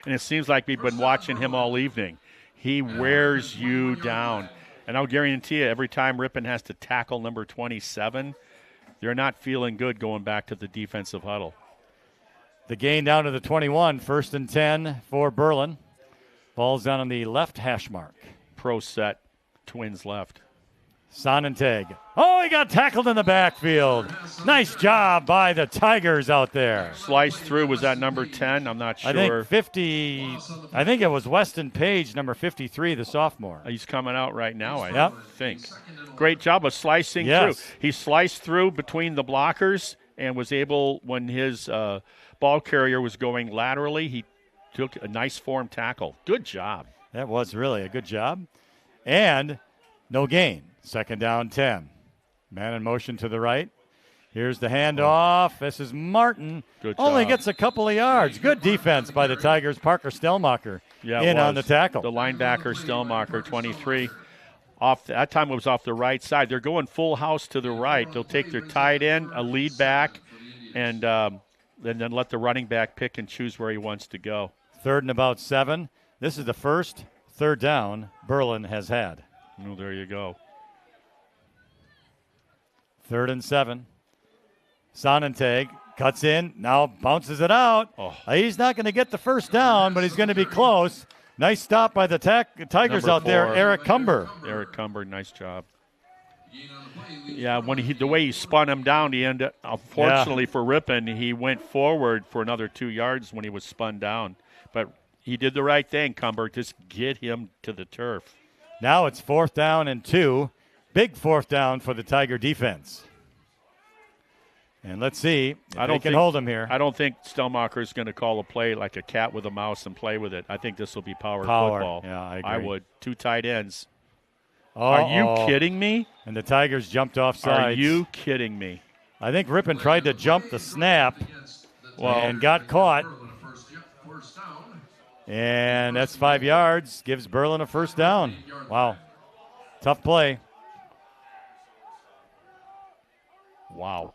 And it seems like we've been watching him all evening. He wears you down. And I'll guarantee you, every time Ripon has to tackle number 27, they're not feeling good going back to the defensive huddle. The gain down to the 21, 1st and 10 for Berlin. Ball's down on the left hash mark. Pro set, Twins left. Sonnentag. Oh, he got tackled in the backfield. Nice job by the Tigers out there. Slice through, was that number 10? I'm not sure. I think 50. I think it was Weston Page, number 53, the sophomore. He's coming out right now, I think. Great job of slicing through. He sliced through between the blockers and was able, when his ball carrier was going laterally, he took a nice form tackle. Good job. That was really a good job. And no gain. 2nd down, 10. Man in motion to the right. Here's the handoff. This is Martin. Good job. Only gets a couple of yards. Good defense by the Tigers. Parker Stelmacher on the tackle. The linebacker, Stelmacher, 23. That time it was off the right side. They're going full house to the right. They'll take their tight end, a lead back, and then let the running back pick and choose where he wants to go. 3rd and about 7. This is the first 3rd down Berlin has had. Oh, there you go. 3rd and 7. Sonnentag cuts in, now bounces it out. He's not going to get the first down, but he's going to be close. Nice stop by the Tigers Number out there, 4. Eric Cumber. Eric Cumber, nice job. Yeah, when the way he spun him down, he ended. Unfortunately for Ripon, he went forward for another 2 yards when he was spun down. But he did the right thing, Cumber. Just get him to the turf. Now it's 4th down and 2. Big 4th down for the Tiger defense. And let's see if they can hold him here. I don't think Stelmacher is going to call a play like a cat with a mouse and play with it. I think this will be power football. Yeah, I agree. I would. 2 tight ends. Are you kidding me? And the Tigers jumped off sides. Are you kidding me? I think Ripon tried to jump the snap and got caught. And that's 5 yards. Gives Berlin a 1st down. Wow. Tough play. Wow.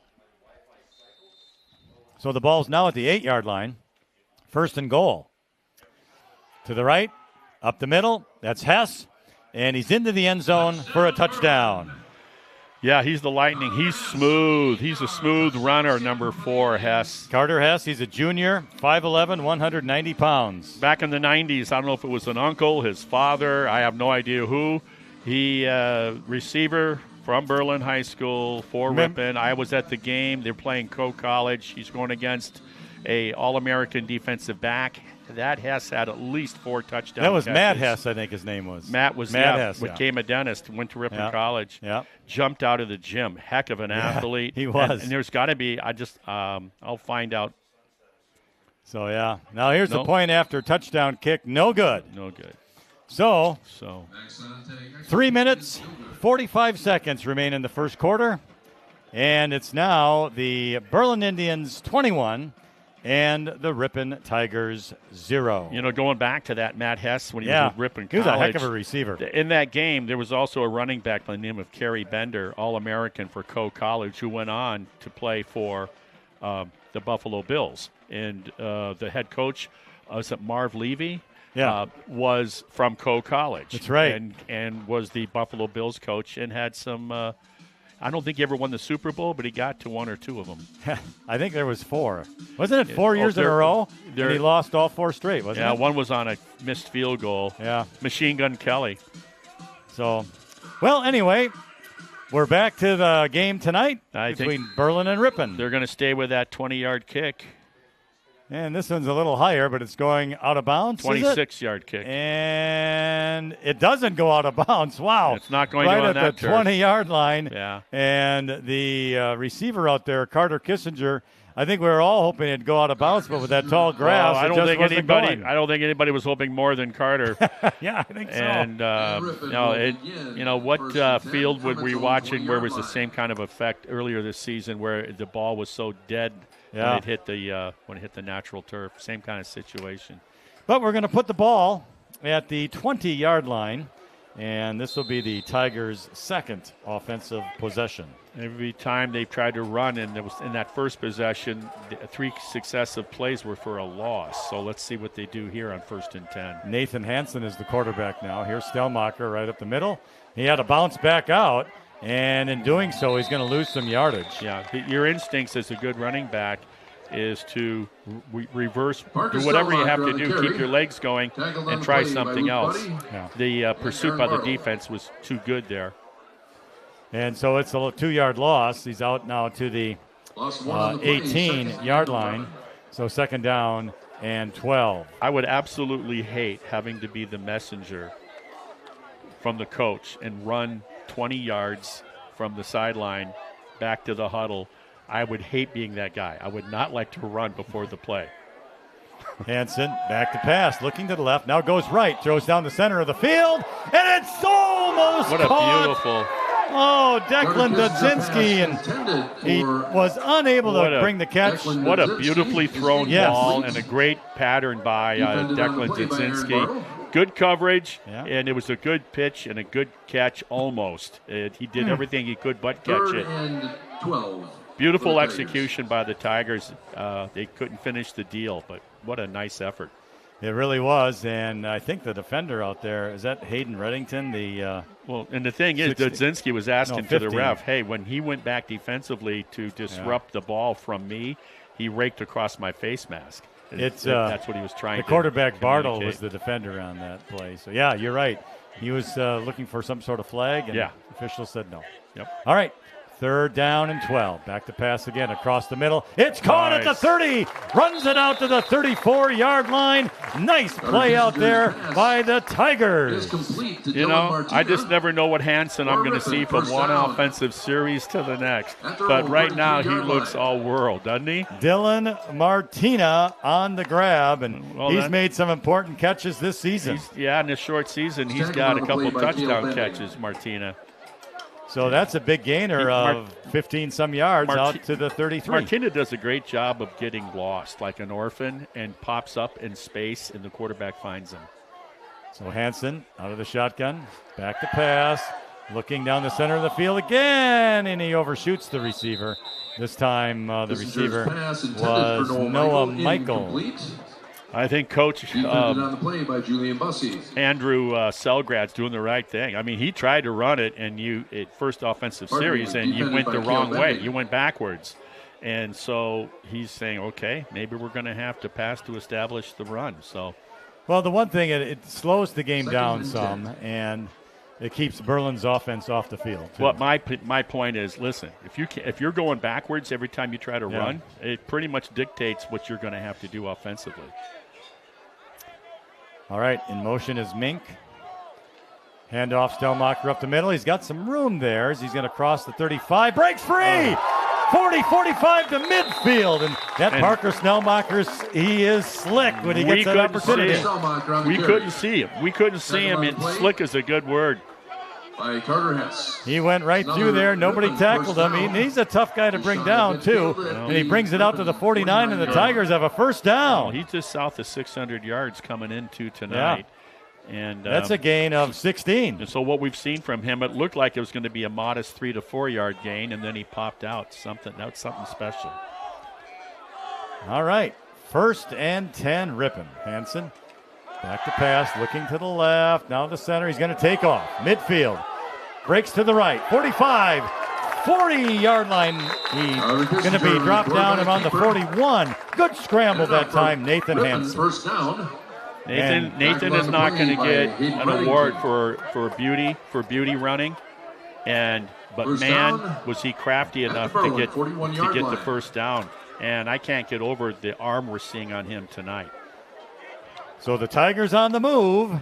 So the ball's now at the 8-yard line. 1st and goal. To the right, up the middle. That's Hess. And he's into the end zone for a touchdown. Yeah, he's the Lightning. He's smooth. He's a smooth runner, number 4, Hess. Carter Hess, he's a junior, 5'11", 190 pounds. Back in the 90s, I don't know if it was an uncle, his father, I have no idea who. He, receiver from Berlin High School for Ripon. I was at the game. They're playing College. He's going against a All-American defensive back. That Hess had at least 4 touchdowns. That was Matt Hess, I think his name was. Matt Hess. Became a dentist, went to Ripon College. Yeah. Jumped out of the gym. Heck of an athlete. He was. And there's got to be, I'll find out. So, yeah. Now here's the point after touchdown kick. No good. No good. So 3 minutes, 45 seconds remain in the first quarter. And it's now the Berlin Indians 21 and the Ripon Tigers 0. You know, going back to that, Matt Hess, when he was with Ripon College. He was a heck of a receiver. In that game, there was also a running back by the name of Kerry Bender, All-American for College, who went on to play for the Buffalo Bills. And the head coach, was it Marv Levy? Was from College. That's right. And was the Buffalo Bills coach and had some I don't think he ever won the Super Bowl, but he got to 1 or 2 of them. I think there was 4. Wasn't it 4 years in a row? And he lost all 4 straight, wasn't it? Yeah, one was on a missed field goal. Yeah. Machine Gun Kelly. So, well, anyway, we're back to the game tonight between Berlin and Ripon. They're going to stay with that 20-yard kick. And this one's a little higher, but it's going out of bounds. 26-yard kick. And it doesn't go out of bounds. Wow. It's not going right to on at the 20-yard line. Yeah. And the receiver out there, Carter Kissinger, I think we were all hoping it'd go out of bounds, but with that tall grass, I don't think anybody was hoping more than Carter. Yeah, I think so. And what field were we watching where was the same kind of effect earlier this season where the ball was so dead when it hit the natural turf? Same kind of situation. But we're going to put the ball at the 20-yard line. And this will be the Tigers' second offensive possession. Every time they've tried to run, and it was in that first possession, the 3 successive plays were for a loss. So let's see what they do here on 1st and 10. Nathan Hansen is the quarterback now. Here's Stelmacher right up the middle. He had to bounce back out, and in doing so, he's going to lose some yardage. Yeah, your instincts as a good running back is to reverse, do whatever you have to do, keep your legs going, and try something else. Yeah. The pursuit by the defense was too good there. And so it's a 2-yard loss. He's out now to the 18-yard line. So 2nd down and 12. I would absolutely hate having to be the messenger from the coach and run 20 yards from the sideline back to the huddle. I would hate being that guy. I would not like to run before the play. Hansen back to pass, looking to the left, now goes right, throws down the center of the field, and it's almost What a caught. beautiful. Oh, Declan Dudzinski, and he was unable to bring the catch. What a beautifully thrown Yes. ball and a great pattern by Declan Dudzinski. Good coverage, and it was a good pitch and a good catch almost. He did everything he could but catch it. 3rd and 12. Beautiful execution by the Tigers. They couldn't finish the deal, but what a nice effort. It really was, and I think the defender out there, is that Hayden Reddington? Well, and the thing is, Dudzinski was asking to the 15. ref, hey, when he went back defensively to disrupt the ball from me, he raked across my face mask. That's what he was trying to do. The quarterback, Bartle, was the defender on that play. So, yeah, you're right. He was looking for some sort of flag, and officials said no. Yep. All right. 3rd down and 12. Back to pass again across the middle. It's caught at the 30. Runs it out to the 34-yard line. Nice play out there by the Tigers. You know, I just never know what Hansen I'm going to see from one offensive series to the next. But right now he looks all world, doesn't he? Dylan Martina on the grab, and he's made some important catches this season. In this short season, he's got a couple touchdown catches, Martina. So that's a big gainer of 15-some yards out to the 33. Martina does a great job of getting lost like an orphan and pops up in space, and the quarterback finds him. So Hansen out of the shotgun, back to pass, looking down the center of the field again, and he overshoots the receiver. This time the receiver was Noah Michael. I think Coach on the play by Julian Bussey. Andrew Selgrad's doing the right thing. I mean, he tried to run it, and first offensive series, and you went the wrong way. You went backwards. And so he's saying, okay, maybe we're going to have to pass to establish the run. Well, the one thing, it slows the game down some, and it keeps Berlin's offense off the field, too. Well, my point is, listen, if you're going backwards every time you try to run, it pretty much dictates what you're going to have to do offensively. All right, in motion is Mink. Handoff, Stelmacher up the middle. He's got some room there as he's going to cross the 35. Breaks free! 40-45 to midfield. And Parker Snellmacher, he is slick when he gets that opportunity. We couldn't see him. We couldn't see him, and slick is a good word. By Carter Hess. He went right through there. Nobody tackled him. He's a tough guy to bring down, too. And he brings it out to the 49, and the Tigers have a first down. Well, he's just south of 600 yards coming into tonight. And that's a gain of 16. And so what we've seen from him, it looked like it was going to be a modest 3 to 4 yard gain, and then he popped out something. That's something special. All right, 1st and 10, Ripon. Hansen back to pass, looking to the left. Now the center. He's going to take off. Midfield. Breaks to the right. 45, 40-yard line. He's going to be dropped down around the 41. Good scramble that time, Nathan Hansen. First down. Nathan is not going to get an award for beauty running, but man, was he crafty enough to get the first down. And I can't get over the arm we're seeing on him tonight. So the Tigers on the move,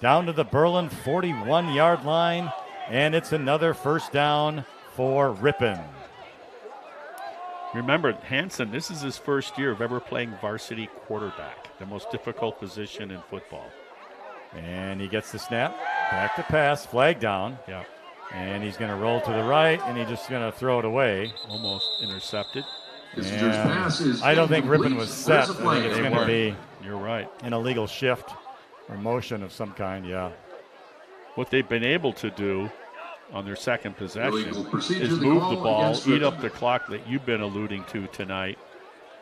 down to the Berlin 41-yard line, and it's another first down for Ripon. Remember, Hansen, this is his first year of ever playing varsity quarterback, the most difficult position in football. And he gets the snap, back to pass, flag down. Yeah. And he's going to roll to the right, and he's just going to throw it away. Almost intercepted. I don't think Ripon was set. I think it's going to be You're right. an illegal shift or motion of some kind, yeah. what they've been able to do on their second possession is the move call the ball, against eat Ripon. up the clock that you've been alluding to tonight,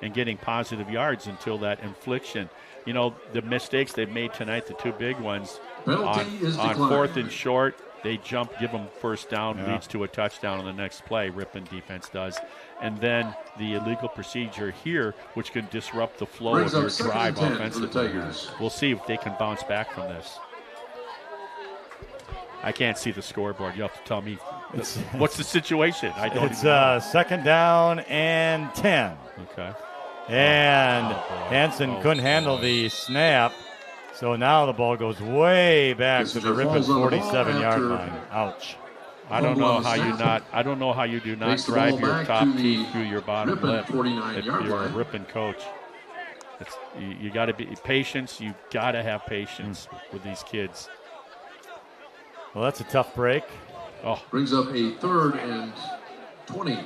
and getting positive yards until that infliction. You know, the mistakes they've made tonight, the two big ones, on fourth and short, they jump, give them first down, leads to a touchdown on the next play. Ripon defense does. And then the illegal procedure here, which can disrupt the flow Brings of your up second drive and 10 for the offensively. Tigers. We'll see if they can bounce back from this. I can't see the scoreboard. You have to tell me what's the situation. I don't. It's second down and 10. Okay. And Hansen couldn't handle the snap, so now the ball goes way back to the Ripon 47-yard line. Ouch. I don't know how you do not drive your top teeth through your bottom lip if you're a Ripon coach. You got to be patience. You got to have patience with these kids. Well, that's a tough break. Oh, Brings up a 3rd and 20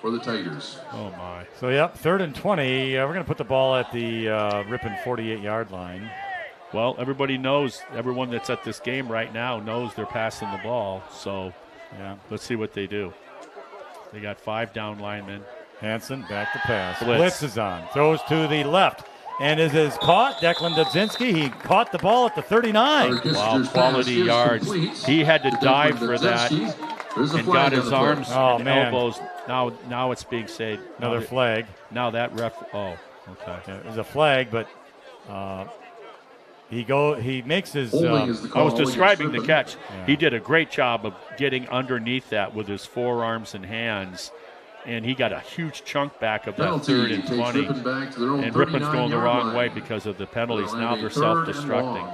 for the Tigers. oh my. So, yep, 3rd and 20. We're going to put the ball at the Ripon 48-yard line. Well, everybody knows, everyone that's at this game right now knows they're passing the ball. So, let's see what they do. They got 5 down linemen. Hansen back to pass. Blitz Is on. Throws to the left. And it is caught. Declan Dudzinski, he caught the ball at the 39. Wow, quality yards. He had to dive for that and got his arms and elbows. Now it's being saved. Another flag. Now that ref. Oh, okay. Yeah, it was a flag, but he makes his. I was describing the catch. Yeah. He did a great job of getting underneath that with his forearms and hands. And he got a huge chunk back of that Penalty 3rd and 20. And Ripon's going the wrong line. way because of the penalties. Now they're self-destructing.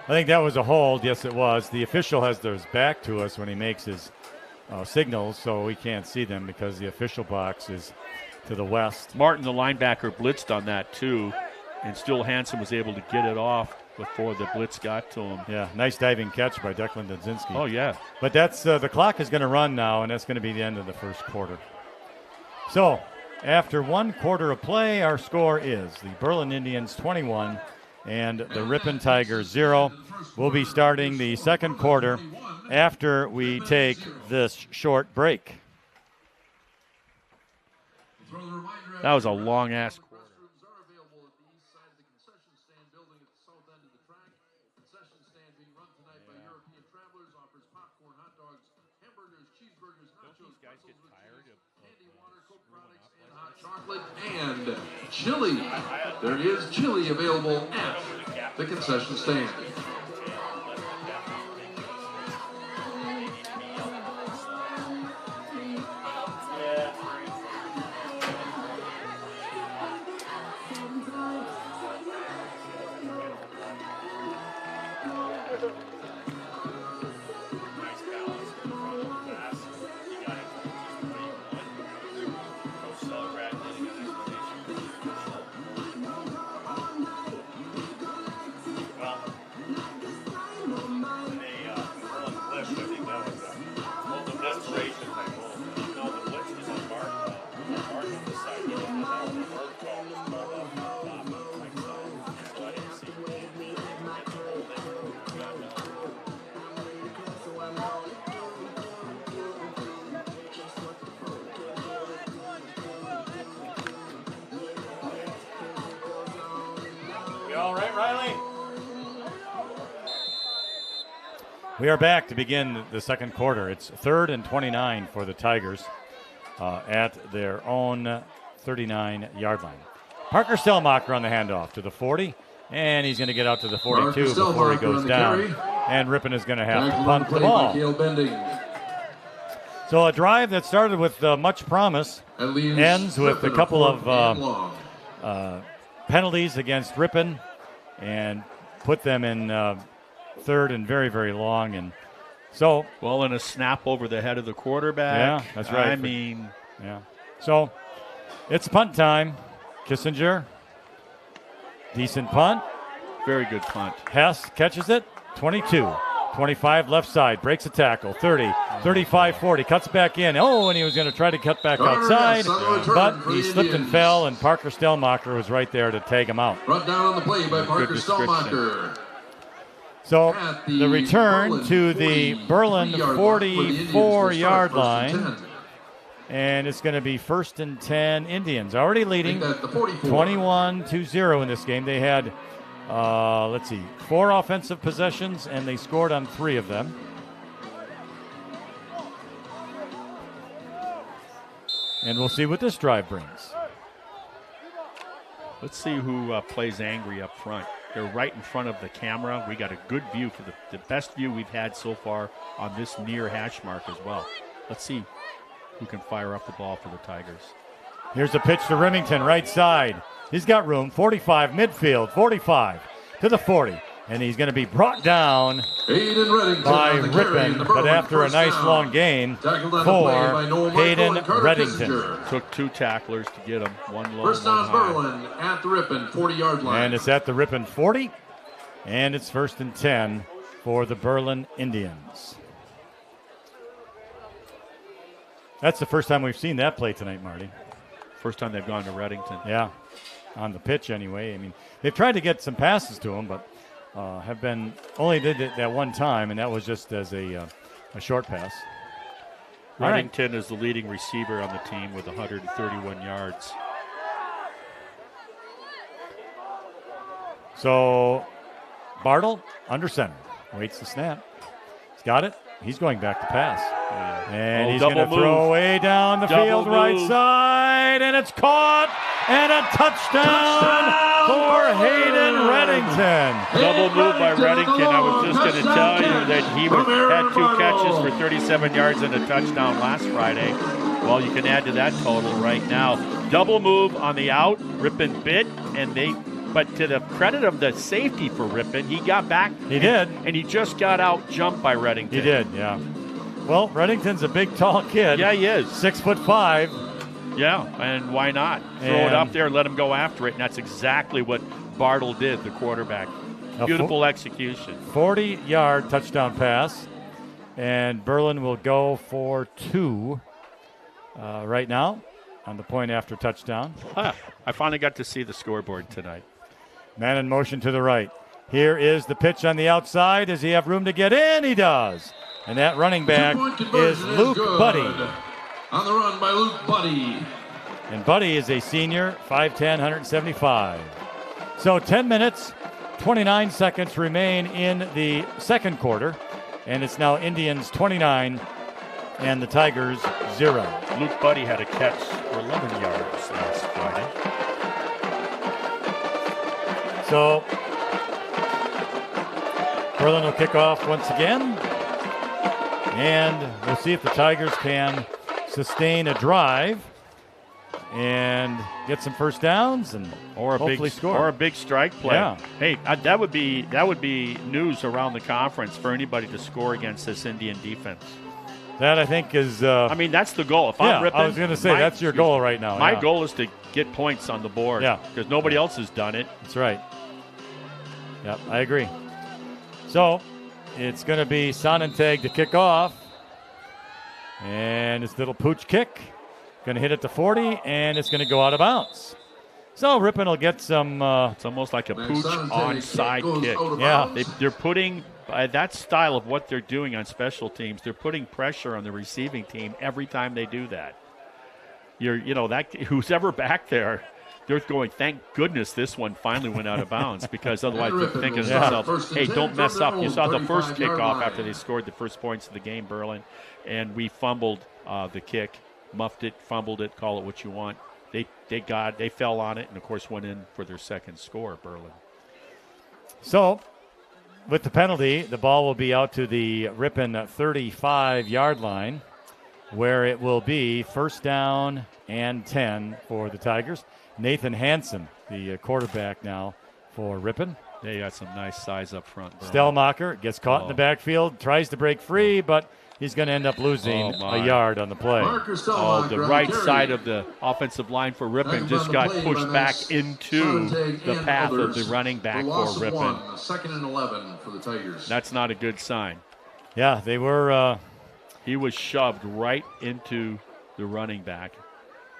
I think that was a hold. Yes, it was. The official has his back to us when he makes his signals, so we can't see them because the official box is to the west. Martin, the linebacker, blitzed on that too, and still Hansen was able to get it off before the blitz got to him. Yeah, nice diving catch by Declan Dudzinski. Oh, yeah. But that's the clock is going to run now, and that's going to be the end of the first quarter. So, after 1 quarter of play, our score is the Berlin Indians 21 and the Ripon Tigers 0. We'll be starting the second quarter after we take this short break. That was a long-ass quarter. And chili. There is chili available at the concession stand. We are back to begin the second quarter. It's 3rd and 29 for the Tigers at their own 39-yard line. Parker Stellmacher on the handoff to the 40, and he's going to get out to the 42 before he goes down. And Ripon is going to have to punt the ball. So a drive that started with much promise ends with a couple of penalties against Ripon and put them in third and very, very long. And so, well, and a snap over the head of the quarterback. Yeah, that's right. Yeah. So it's punt time. Kissinger, decent punt. Very good punt. Hess catches it. 22, 25 left side, breaks a tackle. 30, 35, 40, cuts back in. Oh, and he was going to try to cut back outside, but he slipped and fell, and Parker Stellmacher was right there to tag him out. Brought down on the play by Parker Stellmacher. So the return to the Berlin 44-yard line. And it's going to be 1st and 10 Indians. Already leading 21-0 in this game. They had, 4 offensive possessions, and they scored on 3 of them. And we'll see what this drive brings. Let's see who plays angry up front. They're right in front of the camera. We got a good view for the best view we've had so far on this near hash mark as well. Let's see who can fire up the ball for the Tigers. Here's a pitch to Remington, right side. He's got room, 45, midfield, 45 to the 40. And he's going to be brought down by Ripon, but after a nice long gain for Hayden Reddington. Took 2 tacklers to get him, one low, First one down, high. Berlin at the Ripon 40-yard line. And it's at the Ripon 40, and it's 1st and 10 for the Berlin Indians. That's the first time we've seen that play tonight, Marty. First time they've gone to Reddington. Yeah, on the pitch anyway. I mean, they've tried to get some passes to him, but have been only did it that one time, and that was just as a short pass. Reddington is the leading receiver on the team with 131 yards. So Bartle under center, waits the snap. He's got it. He's going back to pass. And he's going to throw way down the field, right side, and it's caught, and a touchdown for Hayden Reddington. Double move by Reddington. I was just going to tell you that he had 2 catches for 37 yards and a touchdown last Friday. Well, you can add to that total right now. Double move on the out, Ripon bit, but to the credit of the safety for Ripon, he got back. He did. And he just got out jumped by Reddington. He did, yeah. Well, Reddington's a big, tall kid. Yeah, he is. 6'5". Yeah, and why not? Throw it up there and let him go after it. And that's exactly what Bartle did, the quarterback. Beautiful execution. 40-yard touchdown pass. And Berlin will go for 2 right now on the point after touchdown. I finally got to see the scoreboard tonight. Man in motion to the right. Here is the pitch on the outside. Does he have room to get in? He does. And that running back is Luke Buddy. On the run by Luke Buddy. And Buddy is a senior, 5'10", 175. So 10 minutes, 29 seconds remain in the second quarter. And it's now Indians 29 and the Tigers 0. Luke Buddy had a catch for 11 yards last Friday. So Berlin will kick off once again. And we'll see if the Tigers can sustain a drive and get some first downs and hopefully score. Or a big strike play. Yeah. Hey, that would be news around the conference for anybody to score against this Indian defense. That, I think, is... I mean, that's the goal. If I'm Ripon, I was going to say, that's your goal right now. My goal is to get points on the board. Yeah. Because nobody else has done it. That's right. Yep, I agree. So, it's going to be Sonnentag to kick off. And it's little pooch kick. Going to hit it to 40, and it's going to go out of bounds. So Ripon will get some... it's almost like a pooch onside kick. Yeah. They're putting... that style of what they're doing on special teams, they're putting pressure on the receiving team every time they do that. Who's ever back there, they're going, thank goodness this one finally went out of bounds, because otherwise they're thinking to themselves, hey, don't mess up. You saw the first kickoff after they scored the first points of the game, Berlin, and we fumbled the kick, muffed it, fumbled it, call it what you want. They fell on it and, of course, went in for their second score, Berlin. So, with the penalty, the ball will be out to the Ripon 35-yard line, where it will be first down and 10 for the Tigers. Nathan Hansen, the quarterback now for Ripon. They got some nice size up front. Stelmacher gets caught in the backfield, tries to break free, but he's going to end up losing a yard on the play. The right side of the offensive line for Ripon just got pushed back into the path of the running back for Ripon. 2nd and 11 for the Tigers. That's not a good sign. Yeah, they were... he was shoved right into the running back,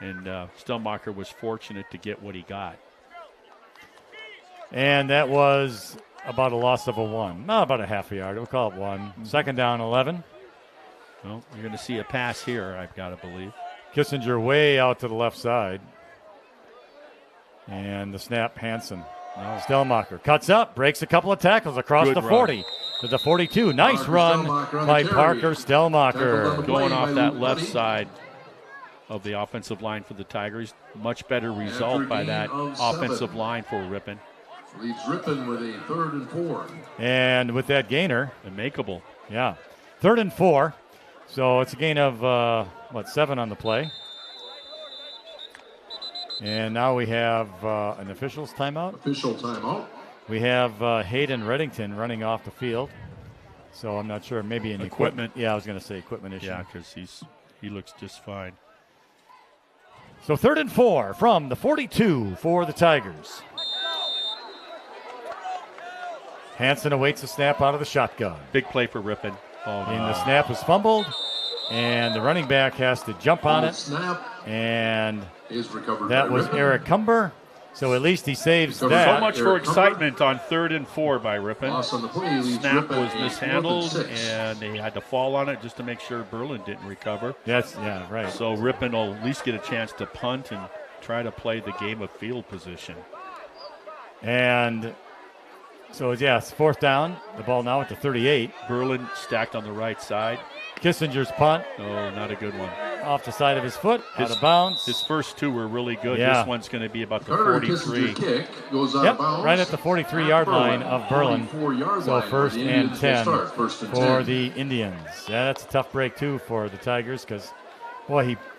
and Stelmacher was fortunate to get what he got. And that was about a loss of a 1. No, about a half a yard. We'll call it 1. Second down, 11. Well, you're going to see a pass here, I've got to believe. Kissinger way out to the left side. And the snap, Hansen. Stellmacher cuts up, breaks a couple of tackles across the 40 to the 42. Nice run by Parker Stellmacher. Going off that left side of the offensive line for the Tigers. Much better result by that offensive line for Ripon. Leads Ripon with a 3rd and 4. And with that gainer. Makeable. Yeah. 3rd and 4. So it's a gain of, 7 on the play. And now we have an official's timeout. Official timeout. We have Hayden Reddington running off the field. So I'm not sure. Maybe an equipment. Yeah, I was going to say equipment issue. Yeah, because he looks just fine. So 3rd and 4 from the 42 for the Tigers. Hansen awaits a snap out of the shotgun. Big play for Ripon. And the snap was fumbled, and the running back has to jump on it. Snap and is recovered. That was Ripon. Eric Cumber. So at least he saves that. So much for excitement on 3rd and 4 by Ripon. Snap was mishandled, and they had to fall on it just to make sure Berlin didn't recover. Right. So Ripon will at least get a chance to punt and try to play the game of field position. And so, it's 4th down. The ball now at the 38. Berlin stacked on the right side. Kissinger's punt. Oh, not a good one. Off the side of his foot, out of bounds. His first 2 were really good. Yeah. This one's going to be about the 43. Kick goes out of bounds right at the 43-yard line of Berlin. So 1st and 10 for the Indians. Yeah, that's a tough break, too, for the Tigers because,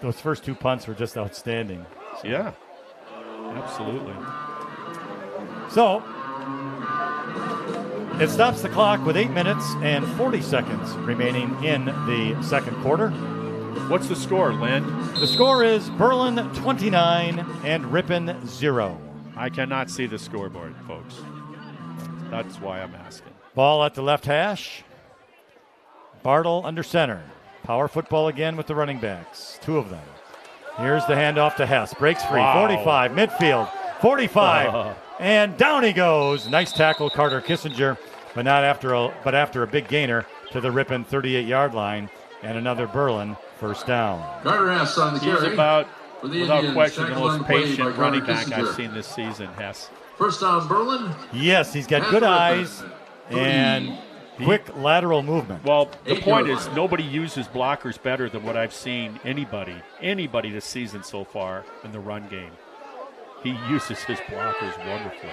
those first 2 punts were just outstanding. Yeah, absolutely. So, it stops the clock with 8 minutes and 40 seconds remaining in the second quarter. What's the score, Lynn? The score is Berlin 29 and Ripon 0. I cannot see the scoreboard, folks. That's why I'm asking. Ball at the left hash. Bartle under center. Power football again with the running backs. 2 of them. Here's the handoff to Hess. Breaks free. Wow. 45, midfield. 45. And down he goes. Nice tackle, Carter Kissinger, but after a big gainer to the Ripon 38-yard line, and another Berlin first down. Carter Hess on the carry. He's without question, the most patient running back I've seen this season, Hess. First down, Berlin. Yes, he's got good eyes and quick lateral movement. Well, the point is nobody uses blockers better than what I've seen anybody this season so far in the run game. He uses his blockers wonderfully.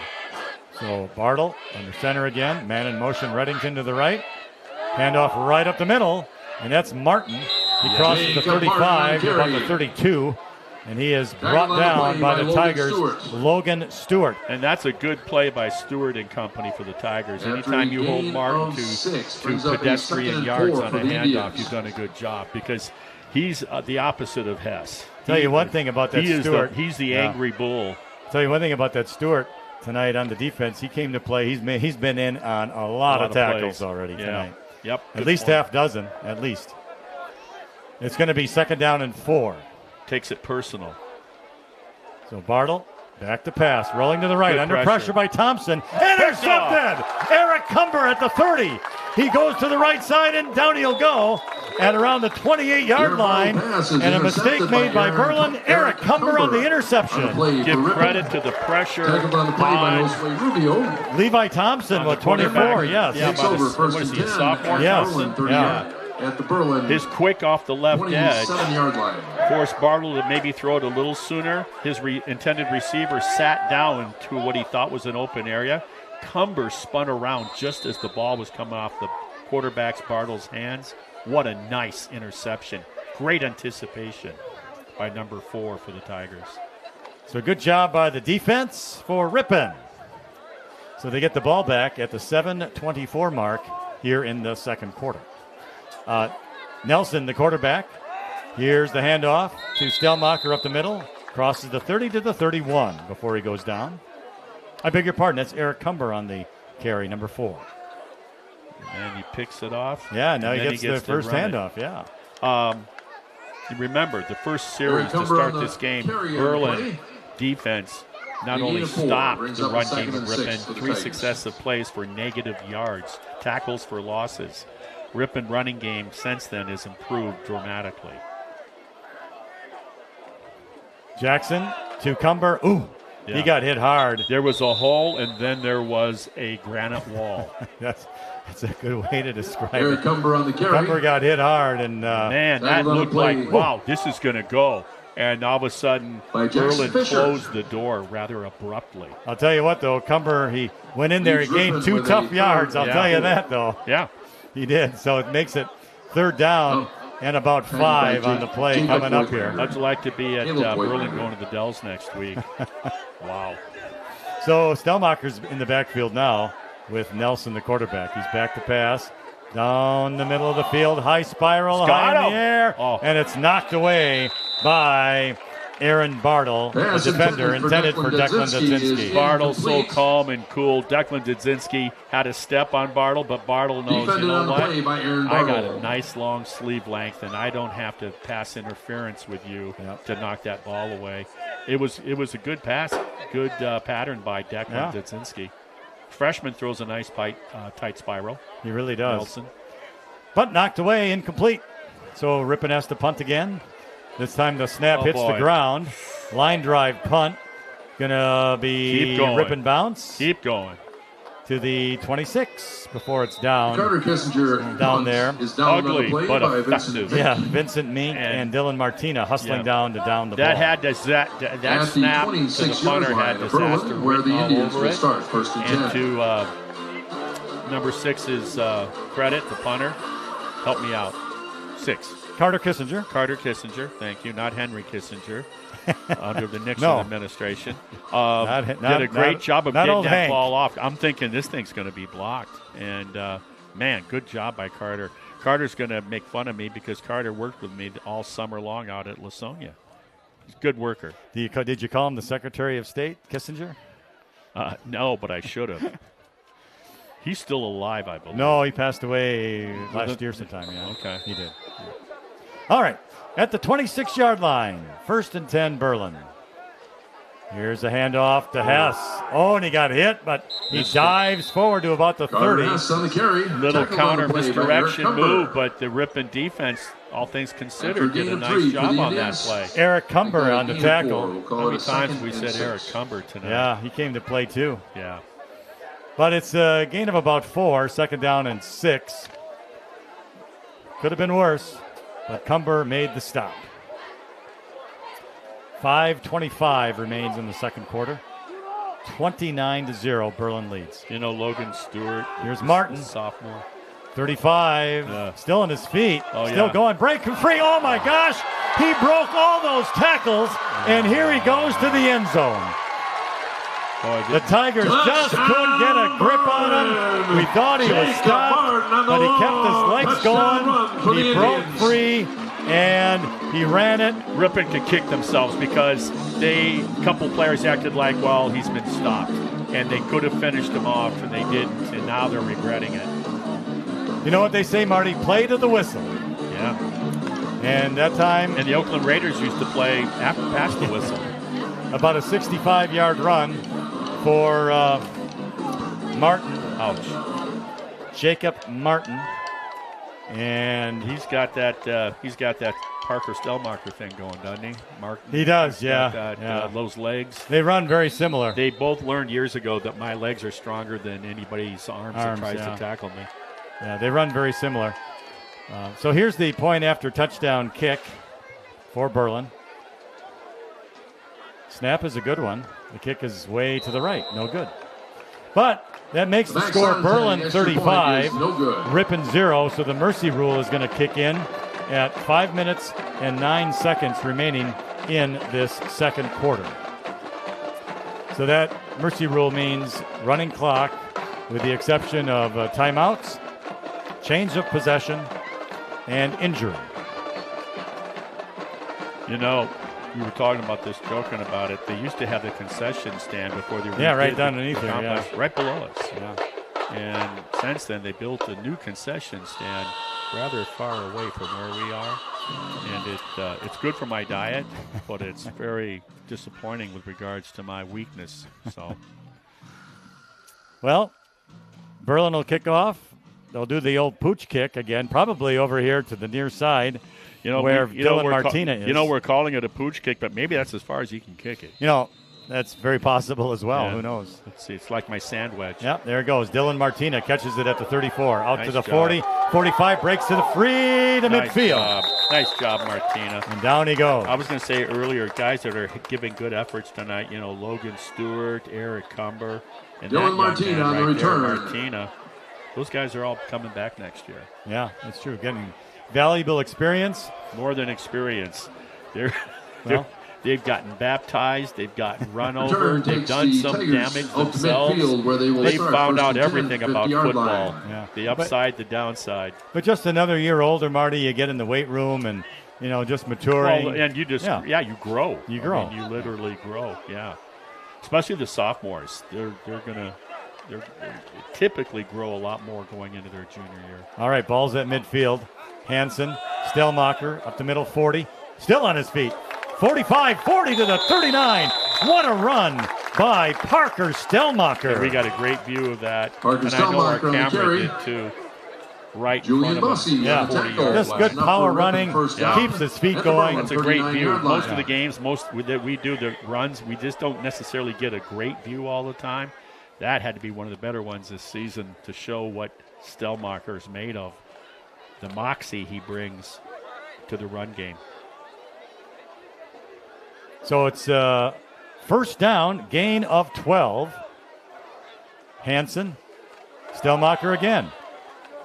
So Bartle under center again. Man in motion, Reddington to the right. Handoff right up the middle, and that's Martin. He crosses the 35, about the 32, and he is brought down by the Tigers, Logan Stewart. And that's a good play by Stewart and company for the Tigers. Anytime you hold Martin to pedestrian yards on a handoff, you've done a good job because he's the opposite of Hess. Tell you one thing about that Stewart. He's the angry bull. Tell you one thing about that Stewart tonight on the defense. He came to play. He's been in on a lot of tackles already tonight. Yep. At least half dozen, at least. It's going to be 2nd down and 4. Takes it personal. So Bartle, back to pass, rolling to the right, Good under pressure by Thompson. Intercepted! Eric Cumber at the 30. He goes to the right side, and down he'll go at around the 28-yard line. And a mistake made by Berlin. Eric Cumber on the interception. Give credit to the pressure by Levi Thompson with 24, yes. Yeah, what is he, a sophomore? Yes. At the Berlin, his quick off the left edge 27-yard line. forced Bartle to maybe throw it a little sooner. His intended receiver sat down to what he thought was an open area. Cumber spun around just as the ball was coming off the quarterback's Bartle's hands. What a nice interception. Great anticipation by number 4 for the Tigers. So good job by the defense for Ripon. So they get the ball back at the 7:24 mark here in the second quarter. Nelson, the quarterback. Here's the handoff to Stellmacher up the middle. Crosses the 30 to the 31 before he goes down. I beg your pardon. That's Eric Cumber on the carry, number 4. And he picks it off. Yeah, now he gets the first handoff, yeah. Remember, the first series to start this game, Berlin defense not The only gain of 4 stopped brings the up a run second game of and 6 Ripon, for the 3 Tigers. successive plays for negative yards, tackles for losses. Ripon running game since then has improved dramatically. Jackson to Cumber. Ooh, Yeah. he got hit hard. There was a hole, and then there was a granite wall. That's a good way to describe Eric it. Cumber on the carry. Cumber got hit hard, and Man, that Tackled on the looked play. like, wow, this is going to go. And all of a sudden, By Jackson Berlin Fisher. closed the door rather abruptly. I'll tell you what, though, Cumber, he went in there, he gained Ripon 2 with a tough third yards. I'll and tell you 4. that, though. Yeah. He did. So it makes it 3rd down and about 5 on the play coming up here. I'd like to be at Caleb White. Berlin going to the Dells next week. Wow. So Stelmacher's in the backfield now with Nelson, the quarterback. He's back to pass. Down the middle of the field, high spiral, high in the air, and it's knocked away by Aaron Bartle, the Pass defender, intended for Declan Dudzinski. Bartle so calm and cool. Declan Dudzinski had a step on Bartle, but Bartle knows, Defended you know on the what? play by Aaron I got Bartle. a nice long sleeve length, and I don't have to pass interference with you to knock that ball away. It was a good pass, good pattern by Declan Dudzinski. Freshman throws a nice tight spiral. He really does. Nelson. But knocked away, incomplete. So Ripon has to punt again. This time the snap hits the ground. Line drive punt. Gonna be Ripon bounce. Keep going. To the 26 before it's down. Carter Kissinger down there. Is down Ugly, on the play but by effective. Vincent. Vincent Mink and Dylan Martina hustling down the ball. That had that snap to the punter had disaster where the written all Indians over will it. start first and 10. And to number 6's credit, the punter, help me out. 6. Carter Kissinger. Carter Kissinger, thank you, not Henry Kissinger, under the Nixon administration. Did a great job of getting that ball off. I'm thinking this thing's going to be blocked. And, man, good job by Carter. Carter's going to make fun of me because Carter worked with me all summer long out at Lasonia. He's a good worker. Did you call him the Secretary of State, Kissinger? No, but I should have. He's still alive, I believe. No, he passed away last year sometime, yeah. Okay. He did. All right, at the 26-yard line, 1st and 10, Berlin. Here's a handoff to Hess. Oh, and he got hit, but he dives forward to about the 30. Hess on the carry. Little Tackled counter on the play by misdirection Eric move, Cumber. but the Ripon defense, all things considered, After did a gain of nice 3 for job the on that Indians. play. Eric Cumber on the Gain of 4. tackle. We'll call How it many a times second we and said 6. Eric Cumber tonight? Yeah, he came to play too. Yeah. But it's a gain of about 4, 2nd down and 6. Could have been worse, but Cumber made the stop. 5:25 remains in the second quarter. 29-0, Berlin leads. You know, Logan Stewart. Here's Martin. Sophomore. 35, still on his feet, Oh, still yeah. going, breaking free. Oh my gosh, he broke all those tackles, and here he goes to the end zone. Boy, The Tigers just couldn't get a grip on him. We thought he was stopped, but he kept his legs going. He broke free, and he ran it. Ripon could kick themselves because a couple players acted like, well, he's been stopped. And they could have finished him off, and they didn't, and now they're regretting it. You know what they say, Marty? Play to the whistle. Yeah. And that time, And the Oakland Raiders used to play past the whistle. about a 65-yard run for Martin. Ouch. Jacob Martin. And He's got that Parker Stelmacher thing going, doesn't he? Martin. he does, yeah. Got, yeah. those legs. They run very similar. They both learned years ago that my legs are stronger than anybody's arms that tries yeah. to tackle me. Yeah, they run very similar. So here's the point after touchdown kick for Berlin. Snap is a good one. The kick is way to the right. No good. But that makes the score Berlin 35, No good. Ripon 0. So the mercy rule is going to kick in at 5 minutes and 9 seconds remaining in this second quarter. So that mercy rule means running clock with the exception of timeouts, change of possession, and injury. You know, we were talking about this, joking about it. They used to have the concession stand before they right redid underneath the there, complex, right below us. Yeah. And since then, they built a new concession stand rather far away from where we are. And it's good for my diet, but it's very disappointing with regards to my weakness. So, well, Berlin will kick off. They'll do the old pooch kick again, probably over here to the near side, where Dylan Martina is. We're calling it a pooch kick, but maybe that's as far as you can kick it. That's very possible as well. Yeah. Who knows? Let's see. It's like my sand wedge. Yep, there it goes. Dylan Martina catches it at the 34. Out nice to the job. 40. 45 breaks to the free to Nice midfield. job. Nice job, Martina. And down he goes. I was going to say earlier, guys that are giving good efforts tonight, Logan Stewart, Eric Cumber, and Dylan Martina on the return. Martina. Those guys are all coming back next year. Yeah, that's true. Getting valuable experience. More than experience. They've gotten baptized. They've gotten run over. They've done some damage themselves. They've found out everything about football. Yeah. The upside, the downside. But just another year older, Marty, you get in the weight room and, just maturing. Well, and you just, you grow. You grow. I mean, you literally grow, yeah. Especially the sophomores. They're typically grow a lot more going into their junior year. All right, ball's at midfield. Hansen, Stellmacher up the middle, 40. Still on his feet. 45, 40 to the 39. What a run by Parker Stellmacher. And we got a great view of that. Parker and I know our Stellmacher on the camera carry. did too. Right Julian in front of Bussey, him. Yeah, 40 tackle. yards. just good power running. Yeah. Keeps his feet At the going. That's a great view. 39-yard Most line. of the games, that we do the runs, we just don't necessarily get a great view all the time. That had to be one of the better ones this season to show what Stellmacher is made of. The moxie he brings to the run game. So it's first down, gain of 12. Hansen, Stellmacher again.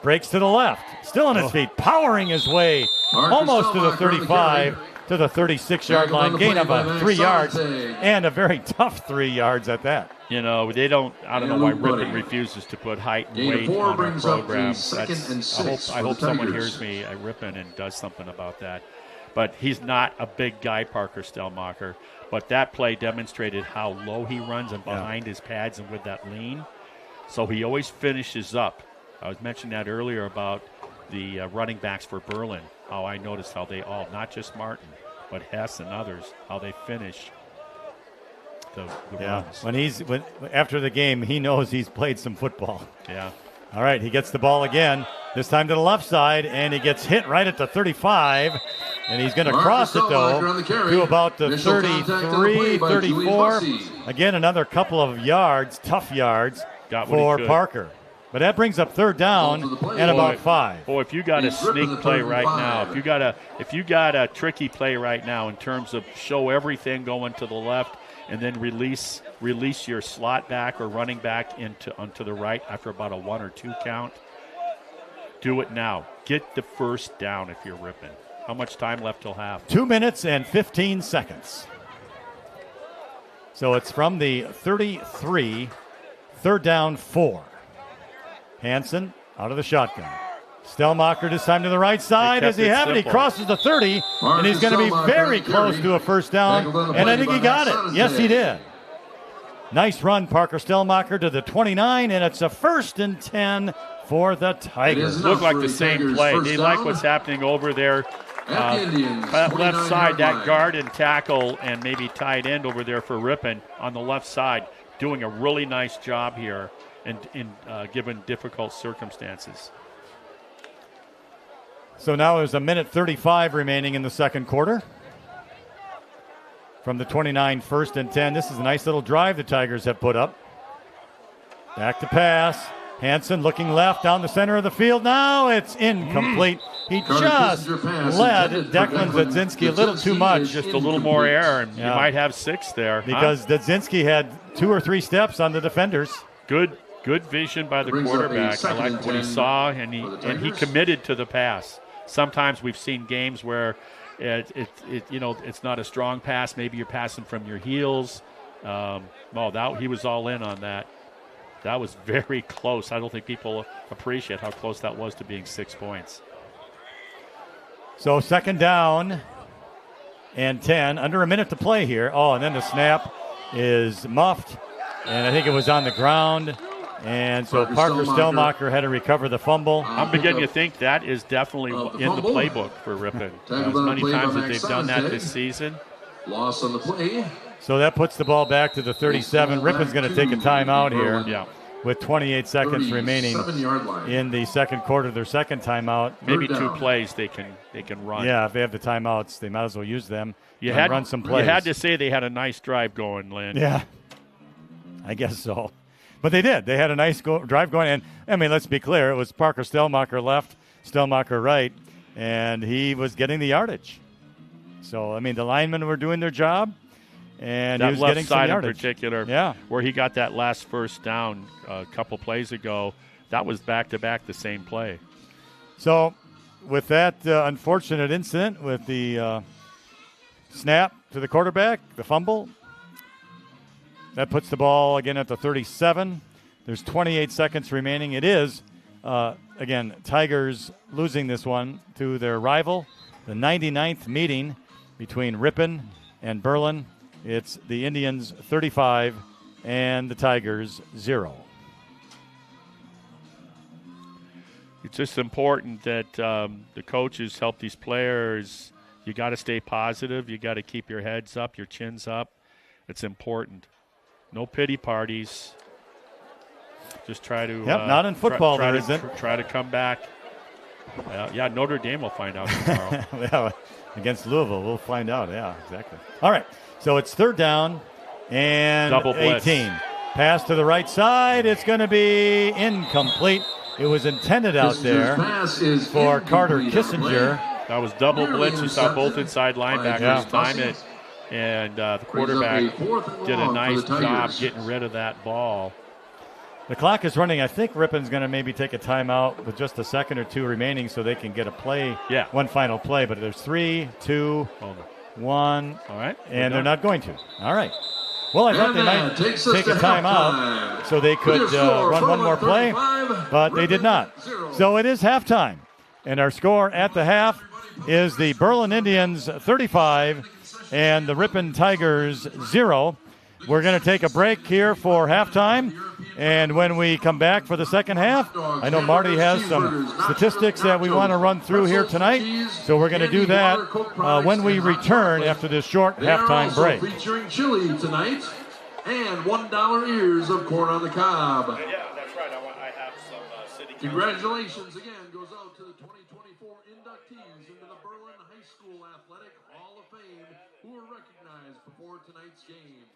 Breaks to the left. Still on his feet, powering his way Parker almost to the Stellmacher on the 35 carry. to the 36-yard Tackled on line. the Gain play of by 3 yards Maxante. and a very tough 3 yards at that. They don't. I don't know why Ripon refuses to put height and Gain of weight 4 on our brings up the program. second and 6 I for hope the someone Tigers. hears me at Ripon and does something about that. But he's not a big guy, Parker Stellmacher. But that play demonstrated how low he runs and behind his pads and with that lean. So he always finishes up. I was mentioning that earlier about the running backs for Berlin. How I noticed how they all, not just Martin, but Hess and others, how they finish the runs. After the game, he knows he's played some football. Yeah. All right, he gets the ball again, this time to the left side, and he gets hit right at the 35. And he's going to cross it, though, to about the 33, 34. Again, another couple of yards, tough yards for Parker. But that brings up third down and about 5. Boy, if you got a sneak play right now, if you got a tricky play right now in terms of show everything going to the left and then release your slot back or running back onto the right after about a 1 or 2 count, do it now. Get the first down if you're Ripon. How much time left till half? 2 minutes and 15 seconds. So it's from the 33, third down 4. Hansen out of the shotgun. Stellmacher this time to the right side. Does he have it? He crosses the 30, and he's going to be very close to a first down. And I think he got it. Yes, he did. Nice run, Parker Stellmacher to the 29, and it's a 1st and 10 for the Tigers. Look like the same play. They like what's happening over there. Left side, that guard and tackle and maybe tight end over there for Ripon on the left side, doing a really nice job here and given difficult circumstances. So now there's a minute 35 remaining in the second quarter. From the 29, 1st and 10. This is a nice little drive the Tigers have put up. Back to pass. Hansen looking left down the center of the field. Now it's incomplete. He just led Declan Dudzinski a little too much. Just a little more air, and you might have 6 there. Because Dudzinski had 2 or 3 steps on the defenders. Good vision by the quarterback. I like what he saw, and he committed to the pass. Sometimes we've seen games where it's not a strong pass. Maybe you're passing from your heels. He was all in on that. That was very close. I don't think people appreciate how close that was to being 6 points. So second down and 10. Under a minute to play here. Oh, and then the snap is muffed. And I think it was on the ground. And so Parker Stelmacher had to recover the fumble. I'm beginning to think that is definitely in the playbook for Ripon. As many times as they've done that this season. Loss on the play. So that puts the ball back to the 37. Ripon's going to take a timeout here with 28 seconds remaining in the second quarter. Their second timeout. Maybe 2 plays they can run. Yeah, if they have the timeouts, they might as well use them. You had run some plays. You had to say they had a nice drive going, Lynn. Yeah, I guess so. But they did. They had a nice drive going. And, I mean, let's be clear. It was Parker Stelmacher left, Stelmacher right, and he was getting the yardage. So, I mean, the linemen were doing their job, and that he was left getting side some yardage. in particular, where he got that last first down a couple plays ago, that was back-to-back the same play. So, with that unfortunate incident with the snap to the quarterback, the fumble, that puts the ball again at the 37. There's 28 seconds remaining. It is, again, Tigers losing this one to their rival, the 99th meeting between Ripon and Berlin. It's the Indians 35 and the Tigers 0. It's just important that the coaches help these players. You got to stay positive. You got to keep your heads up, your chins up. It's important. No pity parties. Just try to. Not in football. There isn't. Try to come back. Notre Dame will find out tomorrow. Against Louisville, we'll find out. Yeah, exactly. All right, so it's third down and double 18. Blitz. Pass to the right side. It's going to be incomplete. It was intended out there for Carter Kissinger. That was double blitz. You saw both inside linebackers time it. And the quarterback did a nice job getting rid of that ball. The clock is running. I think Ripon's going to maybe take a timeout with just a second or two remaining so they can get a play, one final play. But there's 3, 2, 1. All right. And they're not going to. All right. Well, I thought they might take a timeout so they could run one more play, but they did not. So it is halftime. And our score at the half is the Berlin Indians 35 and the Ripon Tigers 0. We're going to take a break here for halftime. And when we come back for the second half, I know Marty has some statistics that we want to run through here tonight. So we're going to do that when we return after this short halftime break. Featuring chili tonight and $1 ears of corn on the cob. Yeah, that's right. I have some city. Congratulations again goes out to the 2024 inductees into the Berlin High School Athletic Hall of Fame who were recognized before tonight's game.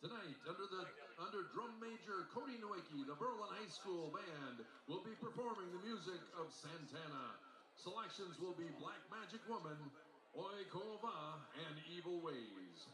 Tonight, under drum major Cody Nowicki, the Berlin High School Band will be performing the music of Santana. Selections will be Black Magic Woman, Oi Kova, and Evil Ways.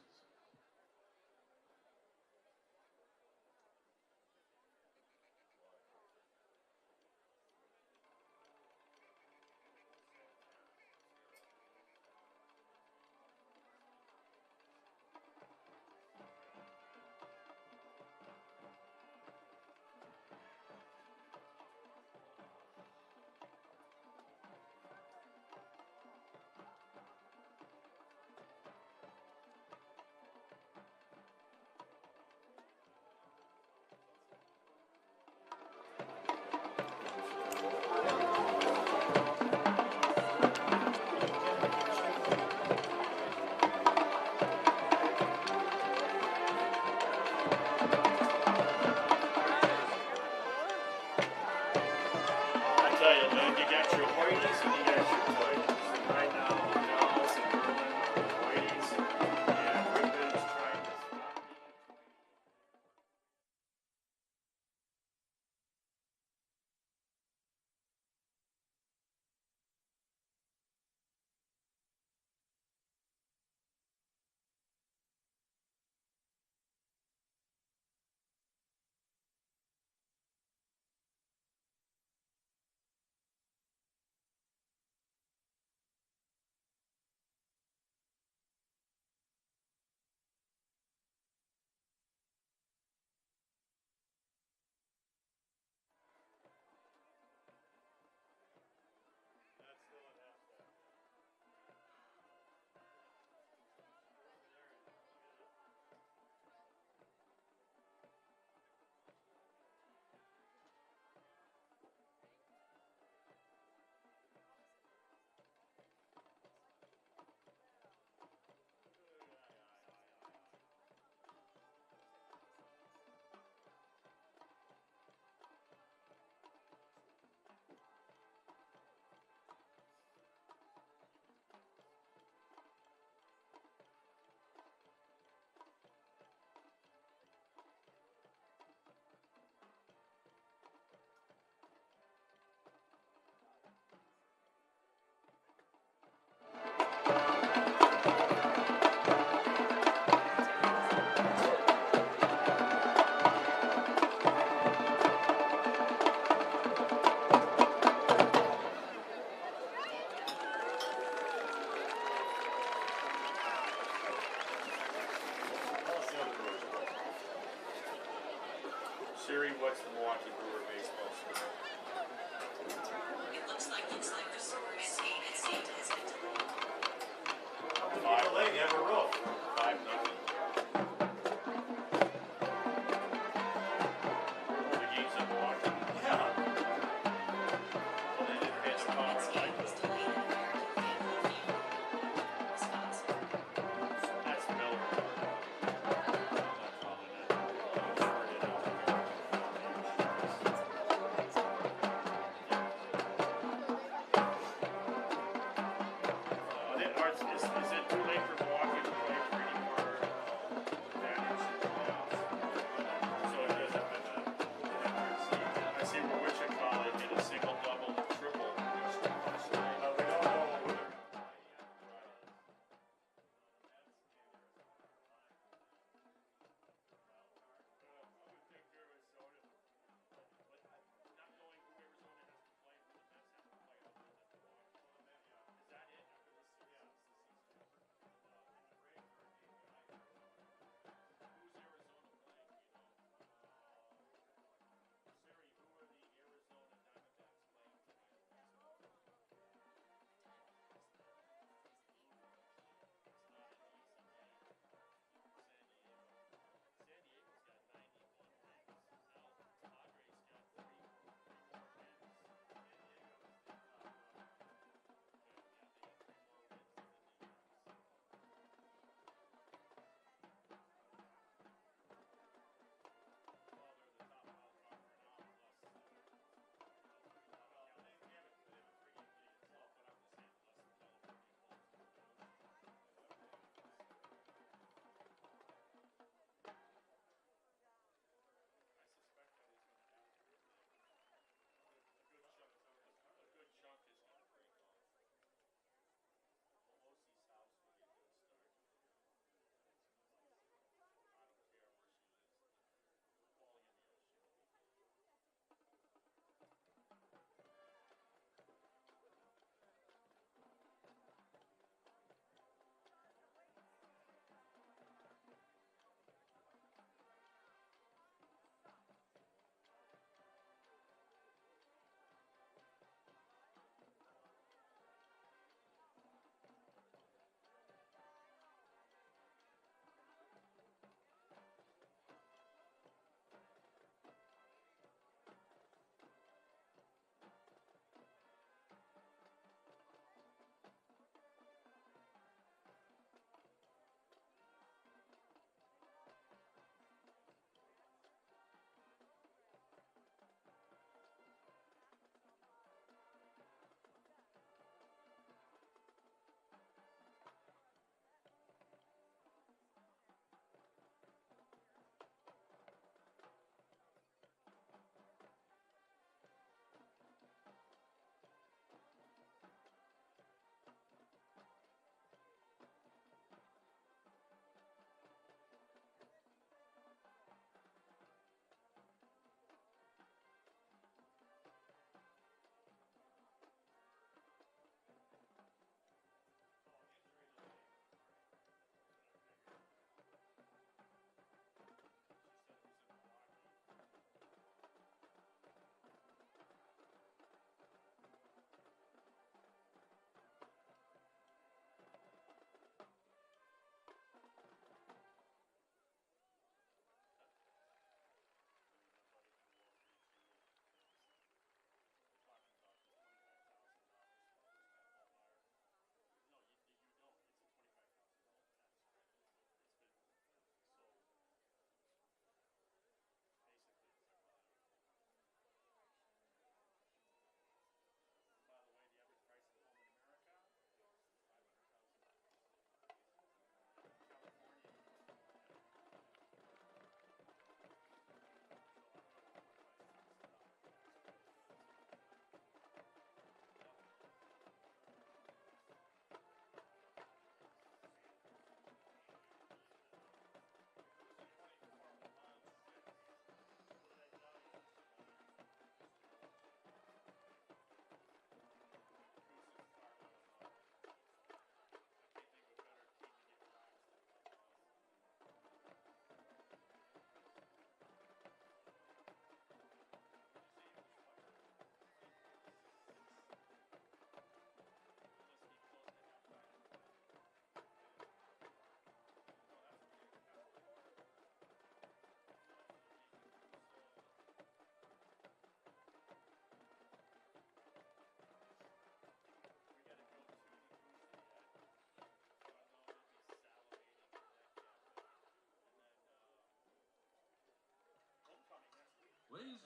Gary, what's the Milwaukee Brewer baseball score? It looks like the score is 8-8. They have a roof. 5-0. The game's in Milwaukee. Yeah. Well, they didn't pay the power line. That's Miller.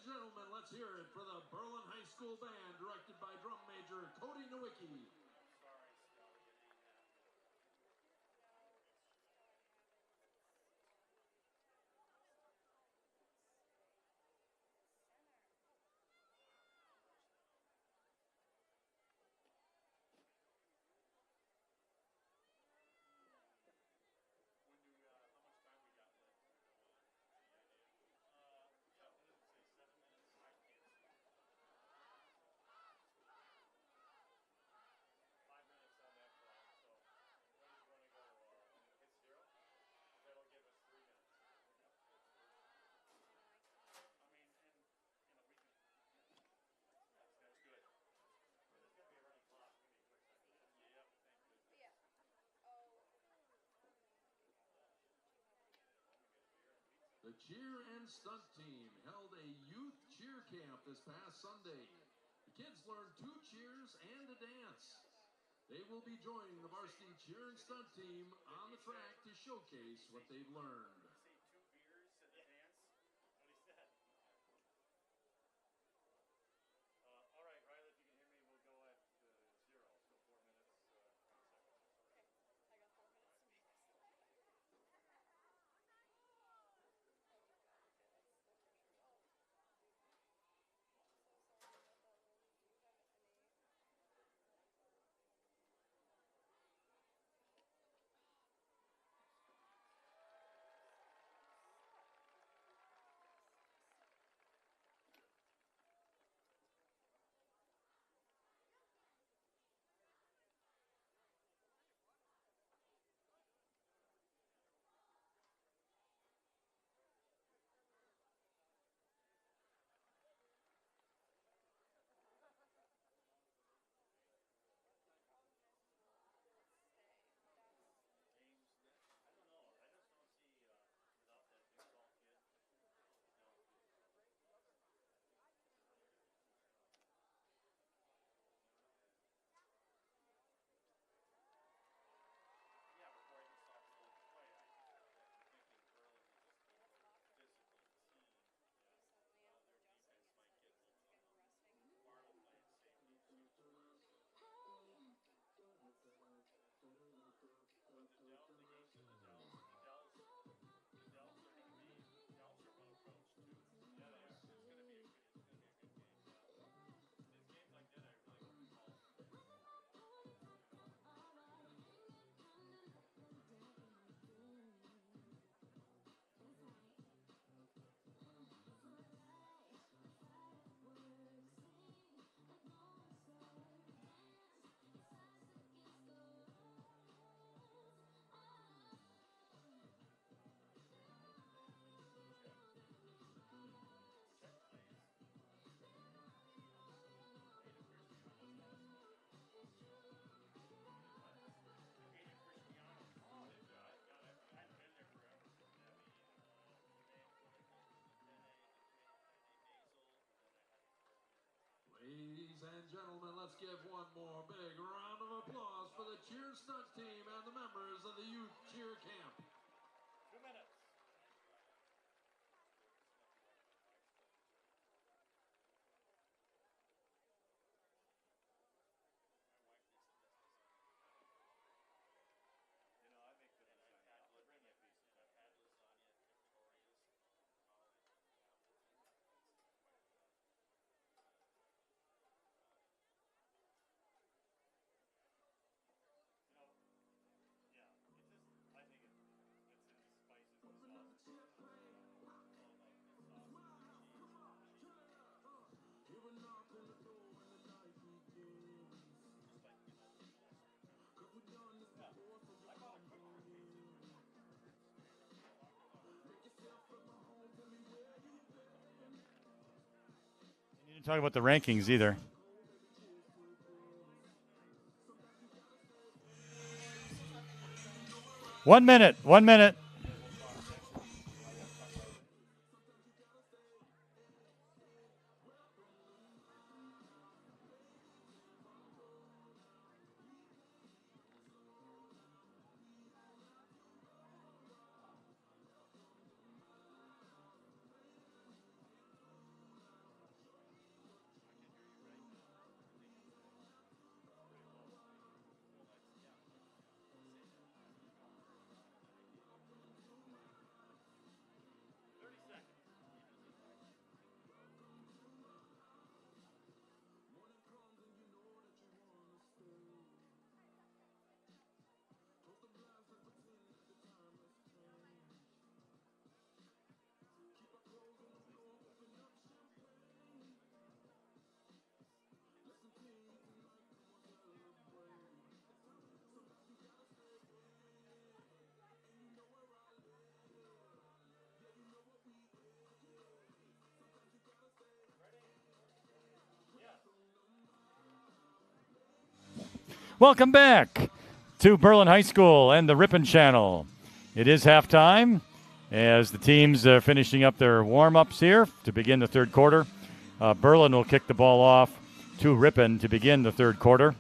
gentlemen, let's hear it for the Berlin High School Band, directed by drum major Cody Nowicki. The cheer and stunt team held a youth cheer camp this past Sunday. The kids learned 2 cheers and a dance. They will be joining the varsity cheer and stunt team on the track to showcase what they've learned. Ladies and gentlemen, let's give one more big round of applause for the cheer stunt team and the members of the youth cheer camp. 2 minutes. You didn't talk about the rankings either. One minute. 1 minute. Welcome back to Berlin High School and the Ripon Channel. It is halftime as the teams are finishing up their warm-ups here to begin the third quarter. Berlin will kick the ball off to Ripon to begin the third quarter.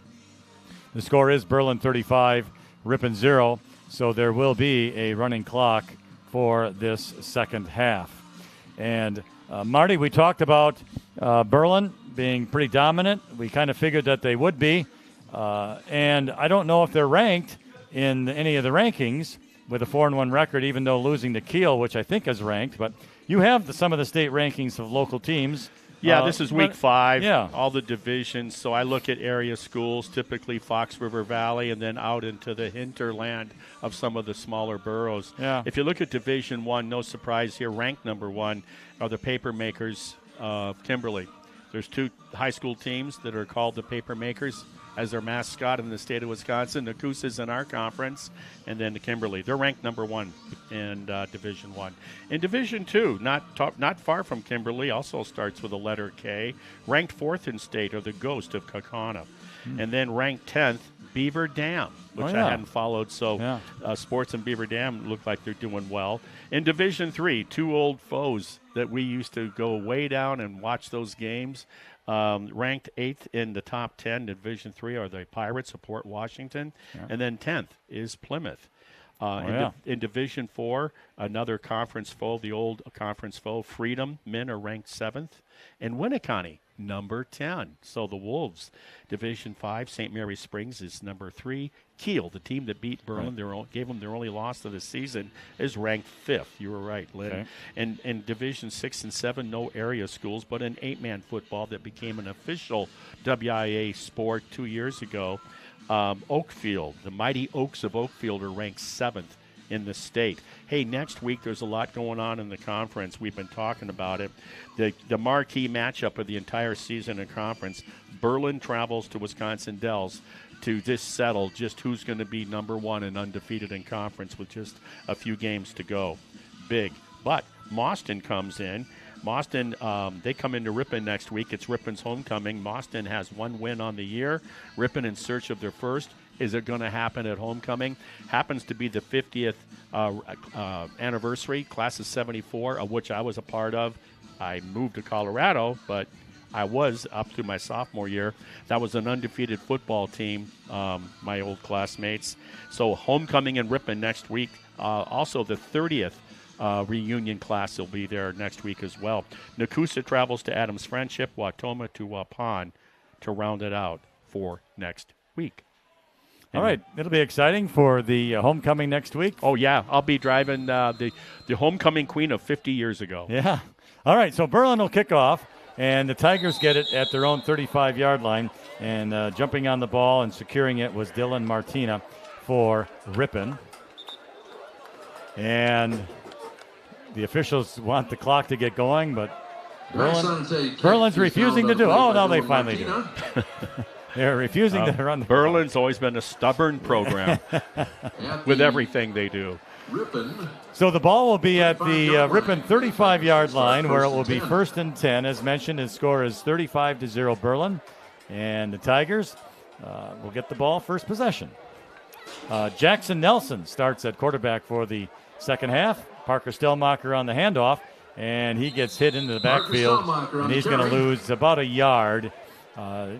The score is Berlin 35, Ripon 0, so there will be a running clock for this second half. And Marty, we talked about Berlin being pretty dominant. We kind of figured that they would be. And I don't know if they're ranked in any of the rankings with a 4-1 record, even though losing to Kiel, which I think is ranked. But you have some of the state rankings of local teams. Yeah, this is week 5, yeah. All the divisions. So I look at area schools, typically Fox River Valley, and then out into the hinterland of some of the smaller boroughs. Yeah. If you look at Division 1, no surprise here, ranked number 1 are the Paper Makers of Kimberly. There's 2 high school teams that are called the Paper Makers as their mascot in the state of Wisconsin. The Cousins in our conference, and then the Kimberly. They're ranked number 1 in Division 1. In Division 2, not far from Kimberly, also starts with a letter K. Ranked 4th in state are the Ghost of Kaukauna. And then ranked 10th, Beaver Dam, which I hadn't followed. So sports in Beaver Dam look like they're doing well. In Division 3, 2 old foes that we used to go way down and watch those games. Ranked 8th in the top 10 Division 3 are the Pirates of Port Washington, and then 10th is Plymouth. In Division 4, another conference foe, the old conference foe, Freedom men are ranked 7th, and Winneconne number 10. So the Wolves, Division 5, St. Mary Springs is number 3. Kiel, the team that beat Berlin, gave them their only loss of the season, is ranked 5th. You were right, Lynn. Okay. And in Division 6 and 7, no area schools, but in 8-man football that became an official WIA sport 2 years ago, Oakfield, the mighty Oaks of Oakfield are ranked 7th in the state. Hey, next week there's a lot going on in the conference. We've been talking about it. The marquee matchup of the entire season in conference, Berlin travels to Wisconsin Dells to just settle just who's going to be number 1 and undefeated in conference with just a few games to go. Big. But Mauston comes in. Mauston, they come into Ripon next week. It's Ripon's homecoming. Mauston has 1 win on the year. Ripon in search of their first. Is it going to happen at homecoming? Happens to be the 50th anniversary, class of 74, of which I was a part of. I moved to Colorado, but I was up through my sophomore year. That was an undefeated football team, my old classmates. So homecoming in Ripon next week. Also the 30th reunion class will be there next week as well. Nakusa travels to Adams Friendship, Watoma to Waupun to round it out for next week. All right, it'll be exciting for the homecoming next week. Oh, yeah, I'll be driving the homecoming queen of 50 years ago. Yeah. All right, so Berlin will kick off, and the Tigers get it at their own 35-yard line. And jumping on the ball and securing it was Dylan Martina for Ripon. And the officials want the clock to get going, but Berlin's refusing to do it. Oh, now they finally do it. They're refusing to run the Berlin's always been a stubborn program with everything they do. So the ball will be at the Ripon 35-yard line, where it will be 1st and 10. As mentioned, his score is 35-0 Berlin. And the Tigers will get the ball first possession. Jackson Nelson starts at quarterback for the second half. Parker Stellmacher on the handoff, and he gets hit into the backfield, and he's going to lose about a yard.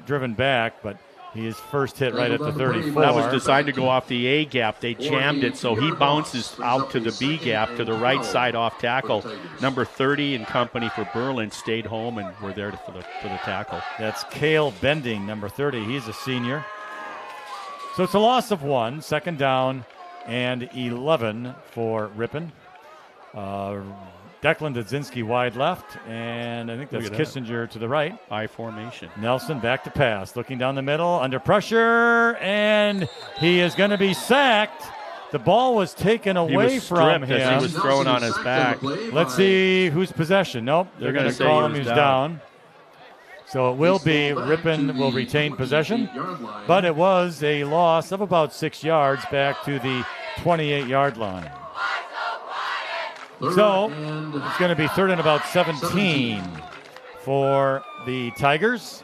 Driven back, but he is first hit right at the 34. That was designed to go off the A gap. They jammed it, so he bounces out to the B gap to the right side off tackle. Number 30 and company for Berlin stayed home and were there for the tackle. That's Cale Bending, number 30. He's a senior. So it's a loss of 1, second down and 11 for Ripon. Declan Dudzinski wide left, and I think that's Kissinger to the right. I formation. Nelson back to pass, looking down the middle, under pressure, and he is going to be sacked. The ball was taken away from him. As he was thrown on his back. Let's see whose possession. Nope, they're going to call him who's down. So it will be Ripon will retain possession, but it was a loss of about 6 yards back to the 28-yard line. So it's going to be 3rd and about 17 for the Tigers.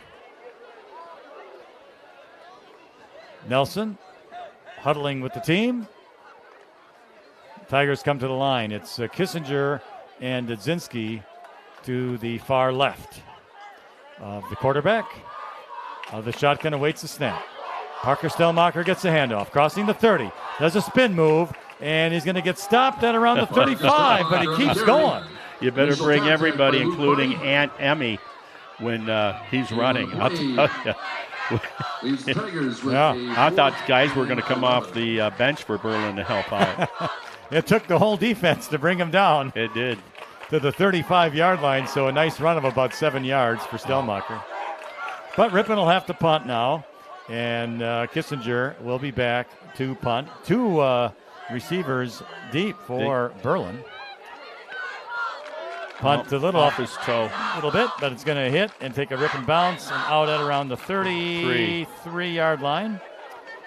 Nelson huddling with the team. Tigers come to the line. It's Kissinger and Dzinski to the far left of the quarterback. The shotgun awaits the snap. Parker Stellmacher gets the handoff, crossing the 30. Does a spin move, and he's going to get stopped at around the 35, but he keeps going. You better bring everybody, including Aunt Emmy, when he's running. I'll tell you. I thought guys were going to come off the bench for Berlin to help out. It took the whole defense to bring him down. It did. To the 35-yard line, so a nice run of about 7 yards for Stellmacher. But Ripon will have to punt now, and Kissinger will be back to punt. Two receivers deep for Berlin. Punt a little off his toe. A little bit, but it's going to hit and take a Ripon bounce and out at around the 33-yard line.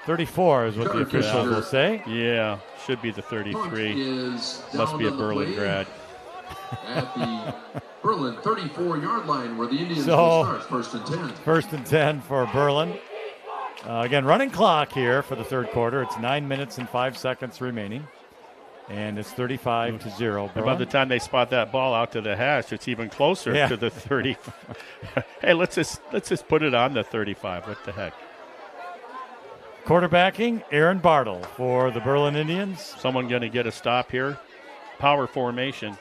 34 is what the officials will say. Yeah, should be the 33. Must be a Berlin grad. At the Berlin 34-yard line where the Indians will start, first and 10. First and 10 for Berlin. Again, running clock here for the third quarter. It's 9 minutes and 5 seconds remaining. And it's 35-0. And by the time they spot that ball out to the hash, it's even closer to the 30. Hey, let's just put it on the 35. What the heck? Quarterbacking, Aaron Bartle for the Berlin Indians. Someone going to get a stop here. Power formation.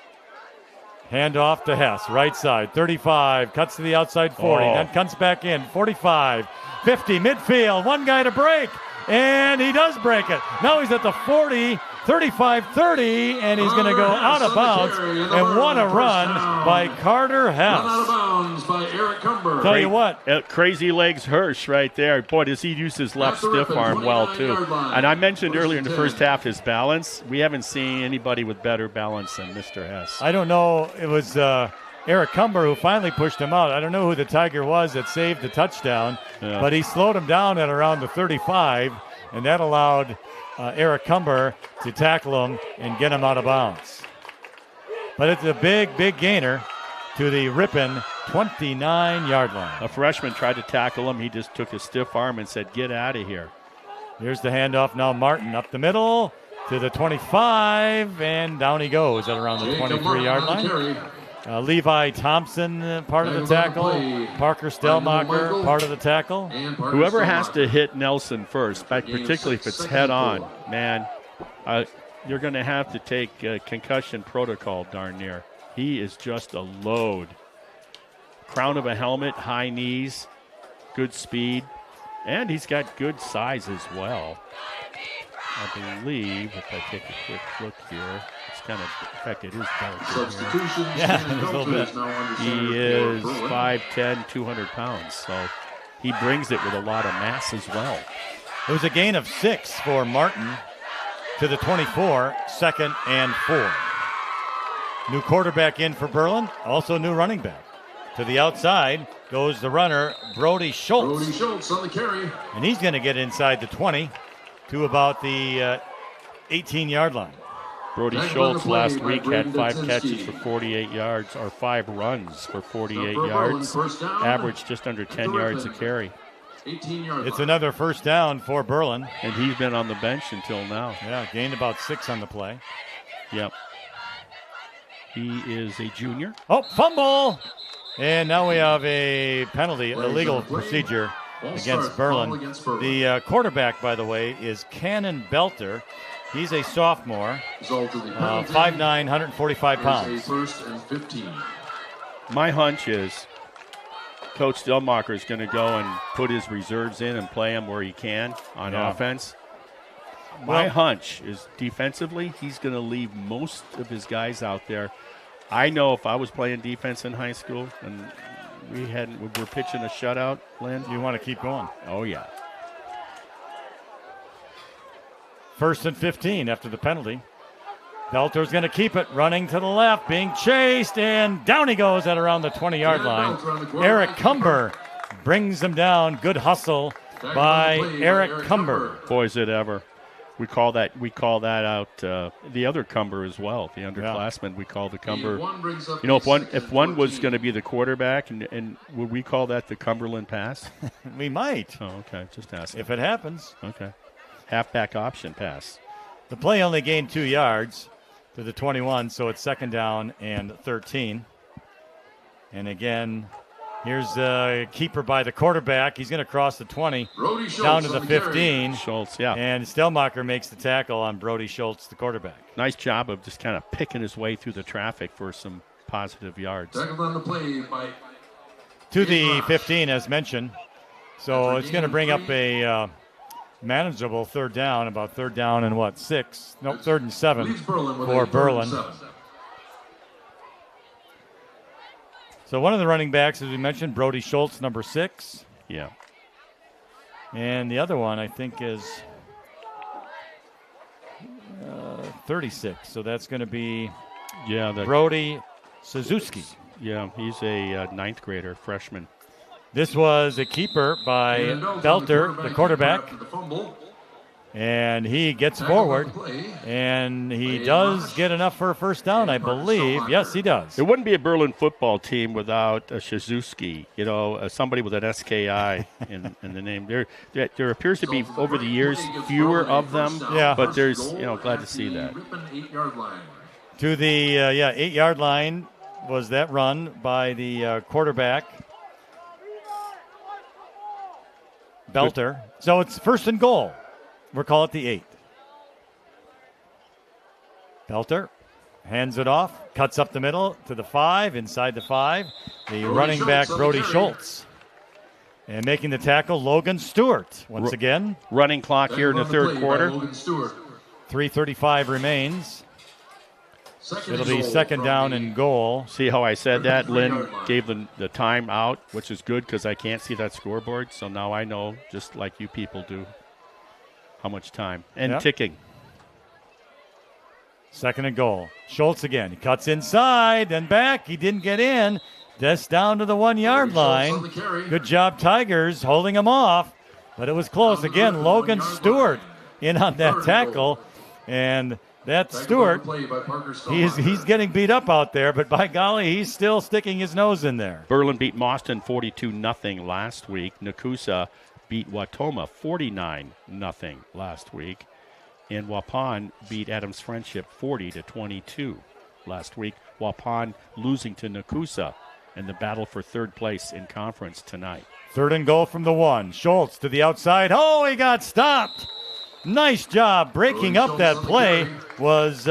Handoff to Hess, right side, 35, cuts to the outside 40, then comes back in, 45, 50, midfield, one guy to break, and he does break it. Now he's at the 40, 35, 30, and he's going to go out of bounds, and what a run by Carter Hess. Run out of bounds by Eric Cumber. Tell you what. Crazy legs Hirsch right there. Boy, does he use his left stiff arm well, too. And I mentioned earlier in the first half his balance. We haven't seen anybody with better balance than Mr. Hess. I don't know. It was Eric Cumber who finally pushed him out. I don't know who the Tiger was that saved the touchdown, but he slowed him down at around the 35, and that allowed Eric Cumber to tackle him and get him out of bounds. But it's a big, big gainer to the Ripon 29-yard line. A freshman tried to tackle him. He just took his stiff arm and said, "Get out of here." Here's the handoff now. Martin up the middle to the 25, and down he goes at around the 23-yard line. Levi Thompson, part of the tackle. Parker Stellmacher, part of the tackle. Whoever has to hit Nelson first, particularly if it's head on, man, you're going to have to take concussion protocol darn near. He is just a load. Crown of a helmet, high knees, good speed, and he's got good size as well. I believe, if I take a quick look here, it's kind of, in fact, it is dark. Substitutions. Yeah, a little bit. He is 5'10", 200 pounds, so he brings it with a lot of mass as well. It was a gain of 6 for Martin to the 24, second and 4. New quarterback in for Berlin, also new running back. To the outside goes the runner, Brody Schultz. Brody Schultz on the carry. And he's going to get inside the 20 to about the 18-yard line. Brody Schultz last week had 5 catches for 48 yards, or 5 runs for 48 yards. Averaged just under 10 yards a carry. It's another first down for Berlin. And he's been on the bench until now. Yeah, gained about 6 on the play. Yep. He is a junior. Oh, fumble! And now we have a penalty, illegal procedure against Berlin. The quarterback, by the way, is Cannon Belter. He's a sophomore, 5'9", 145 pounds. First and 15. My hunch is Coach Stellmacher is going to go and put his reserves in and play him where he can on offense. My hunch is defensively, he's going to leave most of his guys out there. I know if I was playing defense in high school and we're pitching a shutout, Lynn. You want to keep going. Oh, yeah. First and 15 after the penalty. Belter's going to keep it, running to the left, being chased, and down he goes at around the 20-yard line. Eric Cumber brings him down. Good hustle by Eric Cumber. Boy, is it ever. We call that out the other Cumber as well. The underclassmen, we call the Cumber. You know, if one was going to be the quarterback, and would we call that the Cumberland pass? We might. Oh, okay. Just asking. If it happens. Okay. Halfback option pass. The play only gained 2 yards to the 21, so it's 2nd down and 13. And again, here's the keeper by the quarterback. He's going to cross the 20 down to the 15. Schultz, yeah. And Stelmacher makes the tackle on Brody Schultz, the quarterback. Nice job of just kind of picking his way through the traffic for some positive yards. Second on the play by to the 15, as mentioned. So it's going to bring up a manageable 3rd down, about 3rd down and 6? No, 3rd and 7 for Berlin. So one of the running backs, as we mentioned, Brody Schultz, number 6. Yeah. And the other one, I think, is 36. So that's going to be Brody Suzuki. Yeah, he's a 9th grader, freshman. This was a keeper by Belter, the quarterback. And he gets forward, and he does get enough for a 1st down, I believe. Yes, he does. It wouldn't be a Berlin football team without a Shizuki, somebody with an SKI in the name. There appears to be, over the years, fewer of them, but there's, glad to see that. To the 8-yard line was that run by the quarterback, Belter. So it's 1st and goal. We'll call it the 8. Belter hands it off, cuts up the middle to the 5, inside the 5. The running back, Brody Schultz. And making the tackle, Logan Stewart. Once again. Running clock here in the 3rd quarter. 3:35 remains. It'll be 2nd down and goal. See how I said that? Lynn gave the time out, which is good because I can't see that scoreboard. So now I know, just like you people do, how much time. And ticking. 2nd and goal. Schultz again. He cuts inside, then back. He didn't get in. Just down to the 1-yard line. Good job, Tigers, holding him off. But it was close. Again, Logan Stewart in on that tackle. And that Stewart, he's getting beat up out there, but by golly, he's still sticking his nose in there. Berlin beat Mauston 42-0 last week. Nakusa beat Watoma 49-0 last week. And Waupun beat Adams Friendship 40-22 last week. Waupun losing to Nakusa in the battle for 3rd place in conference tonight. 3rd and goal from the 1. Schultz to the outside. Oh, he got stopped. Nice job breaking up that play was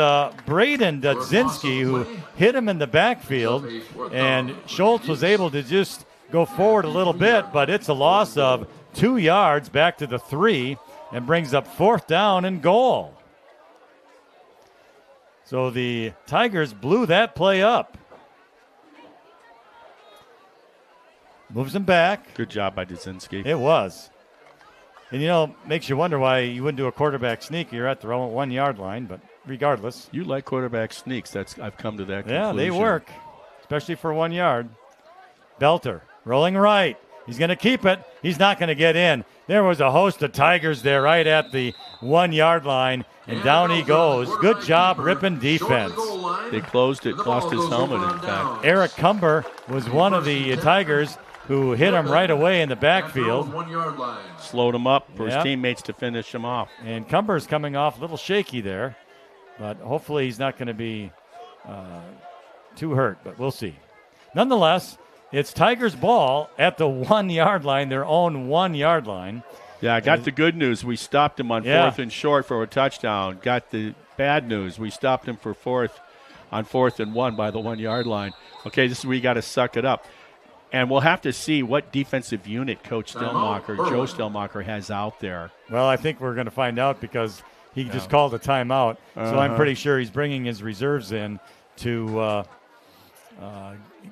Braden Dudzinski, who hit him in the backfield. And Schultz was able to just go forward a little bit, but it's a loss of 2 yards back to the 3 and brings up 4th down and goal. So the Tigers blew that play up. Moves him back. Good job by Dudzinski. It was. And, makes you wonder why you wouldn't do a quarterback sneak. You're at the 1-yard line, but regardless. You like quarterback sneaks. I've come to that conclusion. Yeah, they work, especially for 1 yard. Belter rolling right. He's going to keep it. He's not going to get in. There was a host of Tigers there right at the 1-yard line, and down he goes. Good job, Ripon defense. They closed it, lost his helmet, in fact. Eric Cumber was one of the Tigers who hit him right away in the backfield. Slowed him up for his teammates to finish him off. And Cumber's coming off a little shaky there, but hopefully he's not going to be too hurt, but we'll see. Nonetheless, it's Tigers ball at the 1-yard line, their own 1-yard line. Yeah, I got the good news. We stopped him on 4th and short for a touchdown. Got the bad news. We stopped him for 4th on 4th and 1 by the 1-yard line. Okay, this is where you got to suck it up. And we'll have to see what defensive unit Coach Joe Stelmacher has out there. Well, I think we're going to find out because he just called a timeout. So I'm pretty sure he's bringing his reserves in to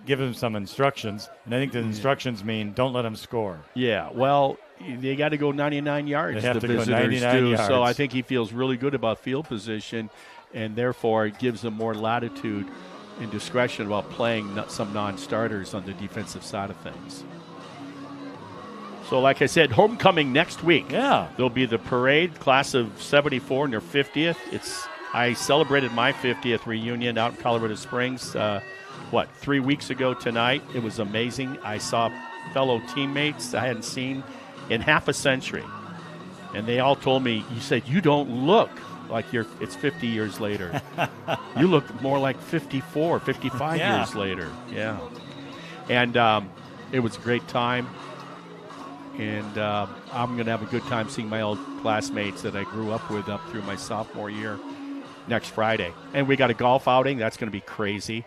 give him some instructions. And I think the instructions mean don't let him score. Yeah, well, they got to go 99 yards. They have the to visitors go 99 do. yards. So I think he feels really good about field position, and therefore it gives them more latitude and discretion about playing some non-starters on the defensive side of things. So, like I said, homecoming next week. Yeah. There'll be the parade, class of 74 and their 50th. I celebrated my 50th reunion out in Colorado Springs, 3 weeks ago tonight. It was amazing. I saw fellow teammates I hadn't seen in half a century. And they all told me, you said, you don't look like it's 50 years later. You look more like 54, 55 years later. Yeah. And it was a great time. And I'm going to have a good time seeing my old classmates that I grew up with up through my sophomore year next Friday. And we got a golf outing. That's going to be crazy.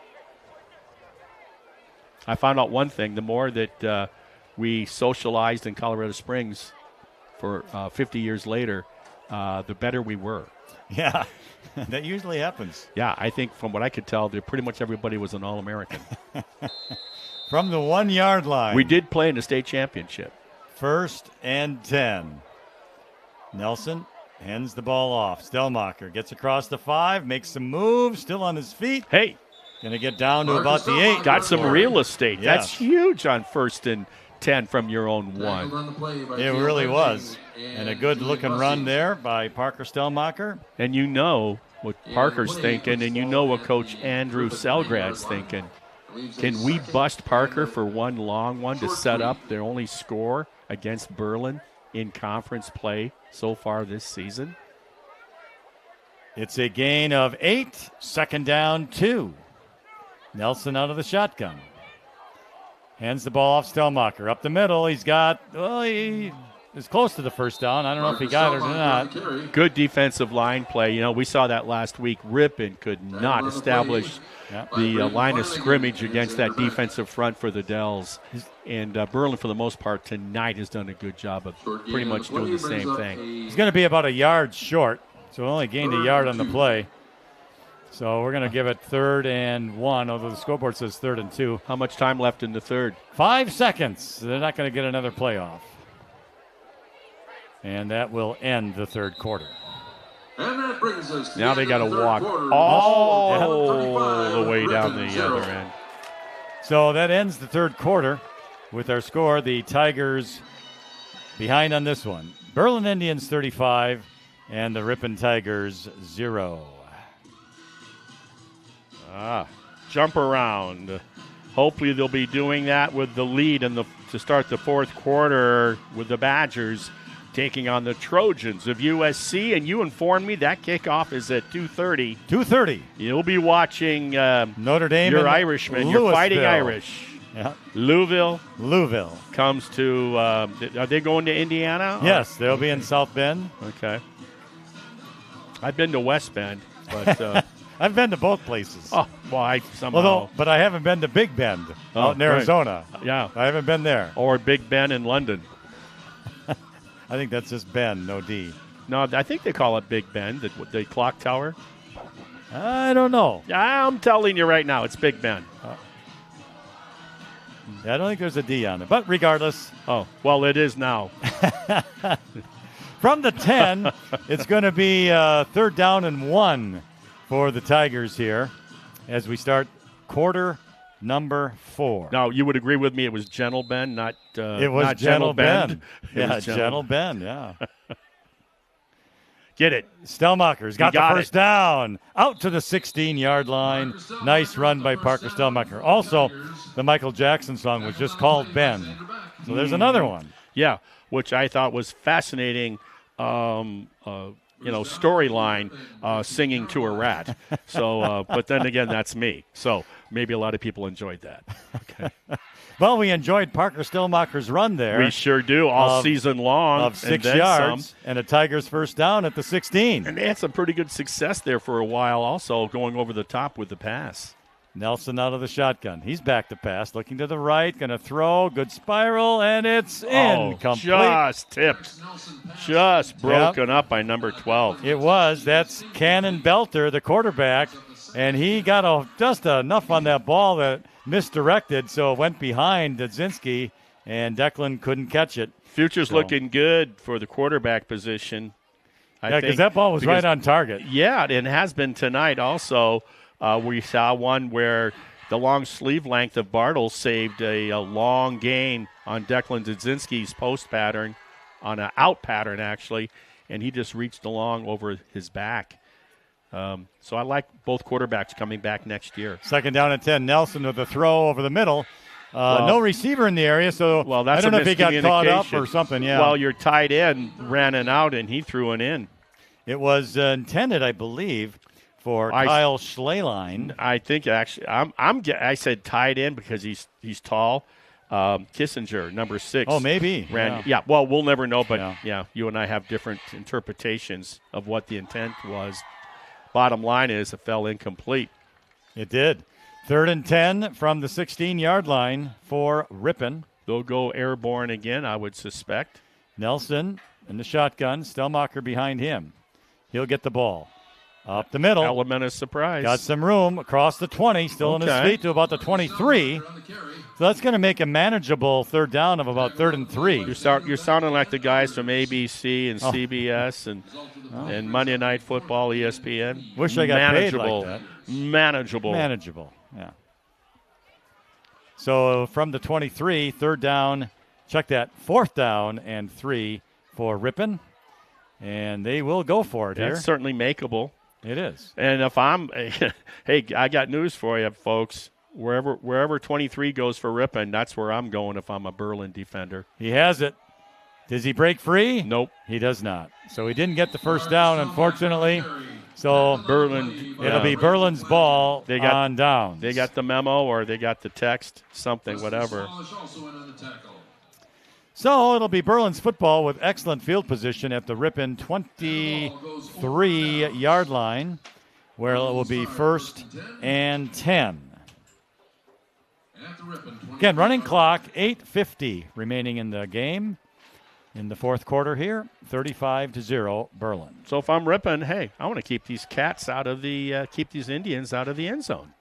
I found out one thing. The more that we socialized in Colorado Springs for 50 years later, the better we were. Yeah, that usually happens. Yeah, I think from what I could tell, pretty much everybody was an All-American. From the 1-yard line. We did play in the state championship. 1st and 10. Nelson hands the ball off. Stelmacher gets across the 5, makes some moves, still on his feet. Hey. Going to get down to about the 8. Got some real estate. Yeah. That's huge on 1st and 10 from your own 1. It really was. And a good-looking run there by Parker Stelmacher. And you know what Parker's thinking, and you know what Coach Andrew Selgrad's thinking. Can we bust Parker for one long one to set up their only score against Berlin in conference play so far this season? It's a gain of 8, 2nd down 2. Nelson out of the shotgun. Hands the ball off Stelmacher. Up the middle, he is close to the 1st down. I don't know if he got it or not. Good defensive line play. You know, we saw that last week. Ripon could not establish the line of scrimmage against that defensive front for the Dells. And Berlin, for the most part, tonight has done a good job of pretty much doing the same thing. He's going to be about a yard short, so only gained a yard on the play. So we're going to give it 3rd and 1, although the scoreboard says 3rd and 2. How much time left in the 3rd? 5 seconds. They're not going to get another play off. And that will end the 3rd quarter. And that brings us to now they got to walk all the way down the other end. So that ends the 3rd quarter with our score. The Tigers behind on this one. Berlin Indians 35 and the Ripon Tigers 0. Jump around. Hopefully they'll be doing that with the lead to start the 4th quarter with the Badgers taking on the Trojans of USC. And you informed me that kickoff is at 2:30. 2:30. You'll be watching Notre Dame. Your Irishman. Your Fighting Irish. Yeah. Louisville comes to. Are they going to Indiana? Yes, they'll be in South Bend. Okay. I've been to West Bend, but. I've been to both places. Oh, well, but I haven't been to Big Bend out in Arizona. Right. Yeah. I haven't been there. Or Big Ben in London. I think that's just Ben, no D. No, I think they call it Big Ben, the clock tower. I don't know. I'm telling you right now, it's Big Ben. I don't think there's a D on it. But regardless. Oh, well, it is now. From the 10, it's going to be 3rd down and 1 for the Tigers here as we start quarter number 4. Now, you would agree with me it was Gentle Ben, not it was not Gentle Ben. Yeah, Gentle Ben, yeah. Get it. Stelmacher's got the 1st down. Out to the 16-yard line. Nice run by Parker Stelmacher. Also, the Michael Jackson song was just called Ben. So there's another one. Yeah, which I thought was fascinating. Storyline singing to a rat. So, but then again, that's me. So maybe a lot of people enjoyed that. Okay. Well, we enjoyed Parker Stelmacher's run there. We sure do, all season long. Of 6 yards and a Tigers 1st down at the 16. And they had some pretty good success there for a while also, going over the top with the pass. Nelson out of the shotgun. He's back to pass, looking to the right, going to throw. Good spiral, and it's incomplete. Just tipped. Just broken up by number 12. It was. That's Cannon Belter, the quarterback, and he got just enough on that ball that misdirected, so it went behind Dzinski, and Declan couldn't catch it. Future's looking good for the quarterback position. Because that ball was right on target. Yeah, it has been tonight also. We saw one where the long sleeve length of Bartle saved a long gain on Declan Dudzinski's post pattern, on an out pattern actually, and he just reached along over his back. So I like both quarterbacks coming back next year. 2nd down and 10. Nelson with a throw over the middle. No receiver in the area, so that's I don't know if he got caught up or something. Yeah. Well, your tight end ran an out, and he threw it in. It was intended, I believe, for Kyle Schleyline. I think actually, I said tight end because he's tall. Kissinger, number 6. Oh, maybe. Yeah. Well, we'll never know, but you and I have different interpretations of what the intent was. Bottom line is it fell incomplete. It did. 3rd and 10 from the 16-yard line for Ripon. They'll go airborne again, I would suspect. Nelson in the shotgun. Stelmacher behind him. He'll get the ball. Up the middle. Element of surprise. Got some room across the 20. Still on his feet to about the 23. So that's going to make a manageable 3rd down of about 3rd and 3. You're sounding like the guys from ABC and CBS and Monday Night Football, ESPN. Wish I got paid like that. Manageable. Yeah. So from the 23, 3rd down, check that, 4th down and 3 for Ripon. And they will go for it here. That's certainly makeable. It is. And if I'm – hey, I got news for you, folks. Wherever 23 goes for Ripon, that's where I'm going if I'm a Berlin defender. He has it. Does he break free? Nope. He does not. So he didn't get the 1st down, unfortunately. So Berlin, it'll be Berlin's ball on downs. They got the memo or they got the text, something, whatever. So it'll be Berlin's football with excellent field position at the Ripon 23-yard line, where it will be 1st and 10. Again, running clock, 8:50 remaining in the game. In the 4th quarter here, 35-0 Berlin. So if I'm Ripon, hey, I want to keep these cats out of the keep these Indians out of the end zone.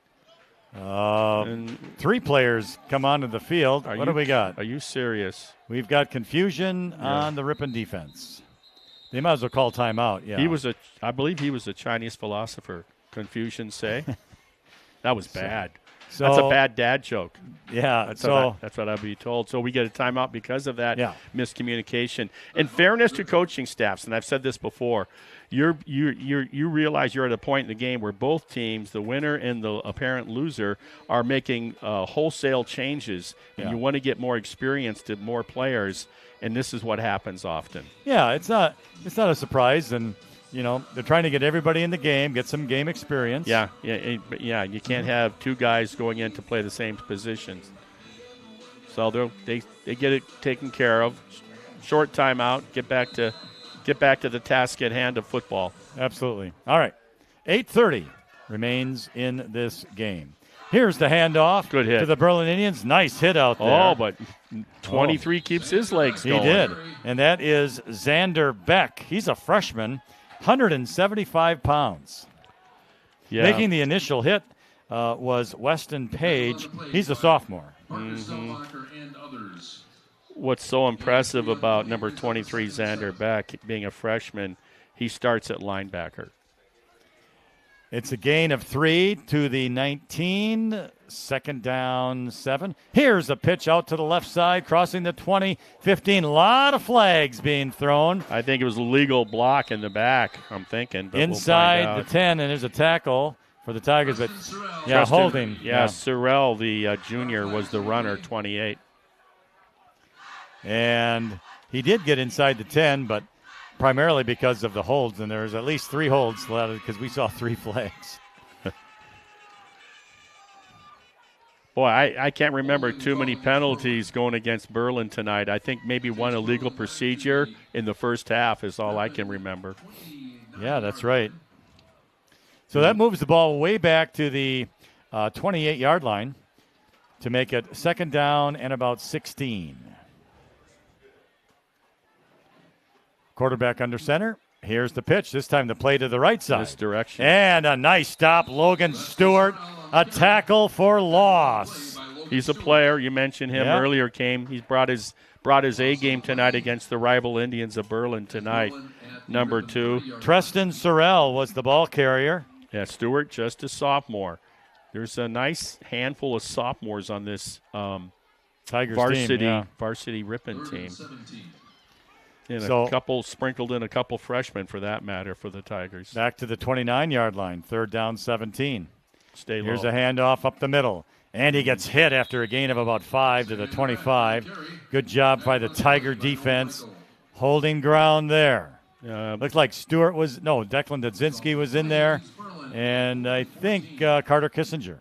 3 players come onto the field. What do we got? Are you serious? We've got confusion on the Ripon defense. They might as well call timeout. Yeah, I believe he was a Chinese philosopher. Confucian say. That was bad. So, that's a bad dad joke. Yeah, that's what I'll be told. So we get a timeout because of that miscommunication. In fairness to coaching staffs, and I've said this before, you realize you're at a point in the game where both teams, the winner and the apparent loser, are making wholesale changes, and you want to get more experience to more players, and this is what happens often. Yeah, it's not a surprise, and they're trying to get everybody in the game, get some game experience. Yeah. You can't have 2 guys going in to play the same positions. So they get it taken care of. Short timeout. Get back to the task at hand of football. Absolutely. All right. 8:30 remains in this game. Here's the handoff. Good hit to the Berlin Indians. Nice hit out there. Oh, but 23 keeps his legs going. He did, and that is Xander Beck. He's a freshman. 175 pounds. Yeah. Making the initial hit was Weston Page. He's a sophomore. What's so impressive about number 23, Xander Beck, being a freshman, he starts at linebacker. It's a gain of 3 to the 19. 2nd down, 7. Here's a pitch out to the left side, crossing the 20, 15. A lot of flags being thrown. I think it was a legal block in the back, I'm thinking. But inside the 10, and there's a tackle for the Tigers. But, holding. Yeah, Sorrell, the junior, was the runner, 28. And he did get inside the 10, but primarily because of the holds, and there's at least 3 holds because we saw 3 flags. Boy, I can't remember too many penalties going against Berlin tonight. I think maybe one illegal procedure in the first half is all I can remember. Yeah, that's right. So that moves the ball way back to the 28-yard line to make it 2nd down and about 16. Quarterback under center. Here's the pitch. This time the play to the right side. This direction. And a nice stop. Logan Stewart, a tackle for loss. He's a player. You mentioned him earlier, He's brought his A game tonight against the rival Indians of Berlin tonight. Number 2. Treston Sorrell was the ball carrier. Yeah, Stewart, just a sophomore. There's a nice handful of sophomores on this Tigers varsity team, yeah. varsity Ripon team. 17. And So- a couple sprinkled in, a couple freshmen for that matter, for the Tigers. Back to the 29-yard line, 3rd down 17. Stay low. Here's a handoff up the middle. And he gets hit after a gain of about 5 to the 25. Good job by the Tiger defense holding ground there. Looked like Declan Dudzinski was in there, and I think Carter Kissinger.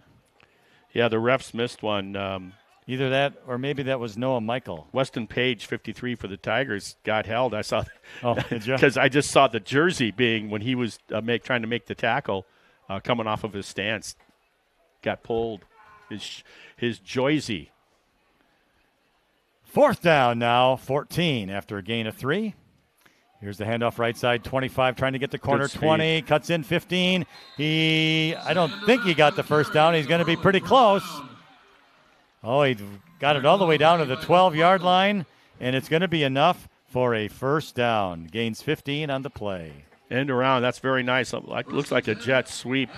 Yeah, the refs missed one. Either that or maybe that was Noah Michael. Weston Page, 53 for the Tigers, got held. I saw Did you? because I just saw the jersey being when he was trying to make the tackle, coming off of his stance, got pulled. His jersey. 4th down now, 14 after a gain of 3. Here's the handoff right side, 25 trying to get the corner, 20, cuts in 15. I don't think he got the first down. He's going to be pretty close. Oh, he got it all the way down to the 12-yard line, and it's going to be enough for a first down. Gains 15 on the play. End around, that's very nice. Looks like a jet sweep,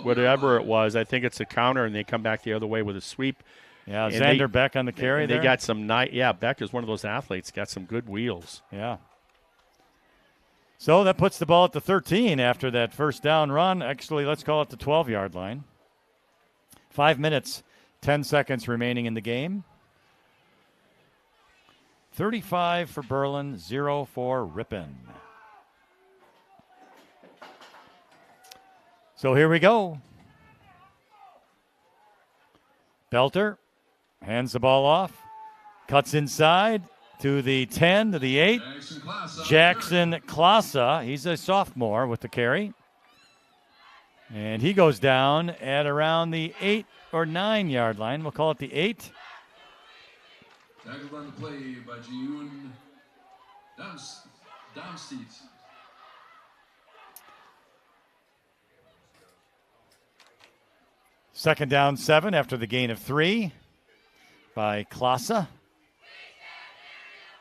whatever it was. I think it's a counter, and they come back the other way with a sweep. Yeah, Xander Beck on the carry there. They got some Beck is one of those athletes, got some good wheels. Yeah. So that puts the ball at the 13 after that first down run. Actually, let's call it the 12-yard line. 5 minutes, 10 seconds remaining in the game. 35 for Berlin, 0 for Ripon. So here we go. Belter hands the ball off, cuts inside to the 10, to the 8. Jackson Klasa, he's a sophomore with the carry. And he goes down at around the 8 or 9-yard line. We'll call it the 8. Tackled on the play by Jiyun Damsteed. Second down 7 after the gain of 3 by Klasa.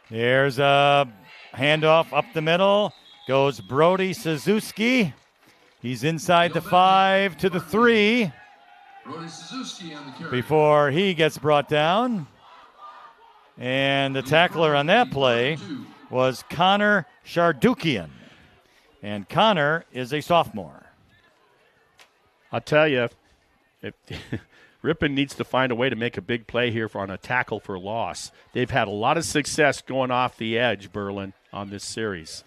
There's a handoff up the middle. Goes Brody Suzuki. He's inside the 5 to the 3 Brody Suzuki on the carry. before he gets brought down. And the tackler on that play was Connor Shardukian. And Connor is a sophomore. I'll tell you, Ripon needs to find a way to make a big play here on a tackle for loss. They've had a lot of success going off the edge, Berlin, on this series.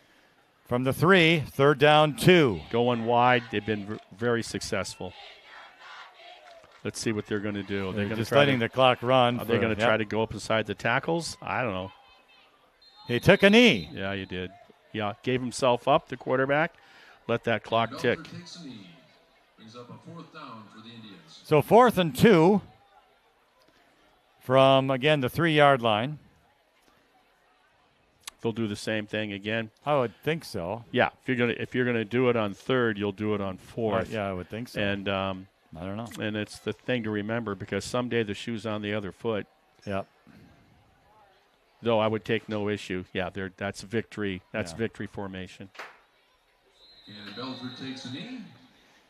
From the 3, 3rd down 2. Going wide, they've been very successful. Let's see what they're going to do. They're just letting the clock run. Are they going to try to go up inside the tackles? I don't know. He took a knee. Yeah, he did. Yeah, gave himself up, the quarterback. Let that clock tick. Takes a knee. Brings up a 4th down for the Indians. So 4th and 2 from, again, the 3-yard line. They'll do the same thing again. I would think so. Yeah, if you're gonna do it on 3rd, you'll do it on 4th. Yeah, I would think so. And I don't know. And it's the thing to remember because someday the shoe's on the other foot. Yep. Though I would take no issue. Yeah, that's victory. That's victory formation. And Belford takes a knee,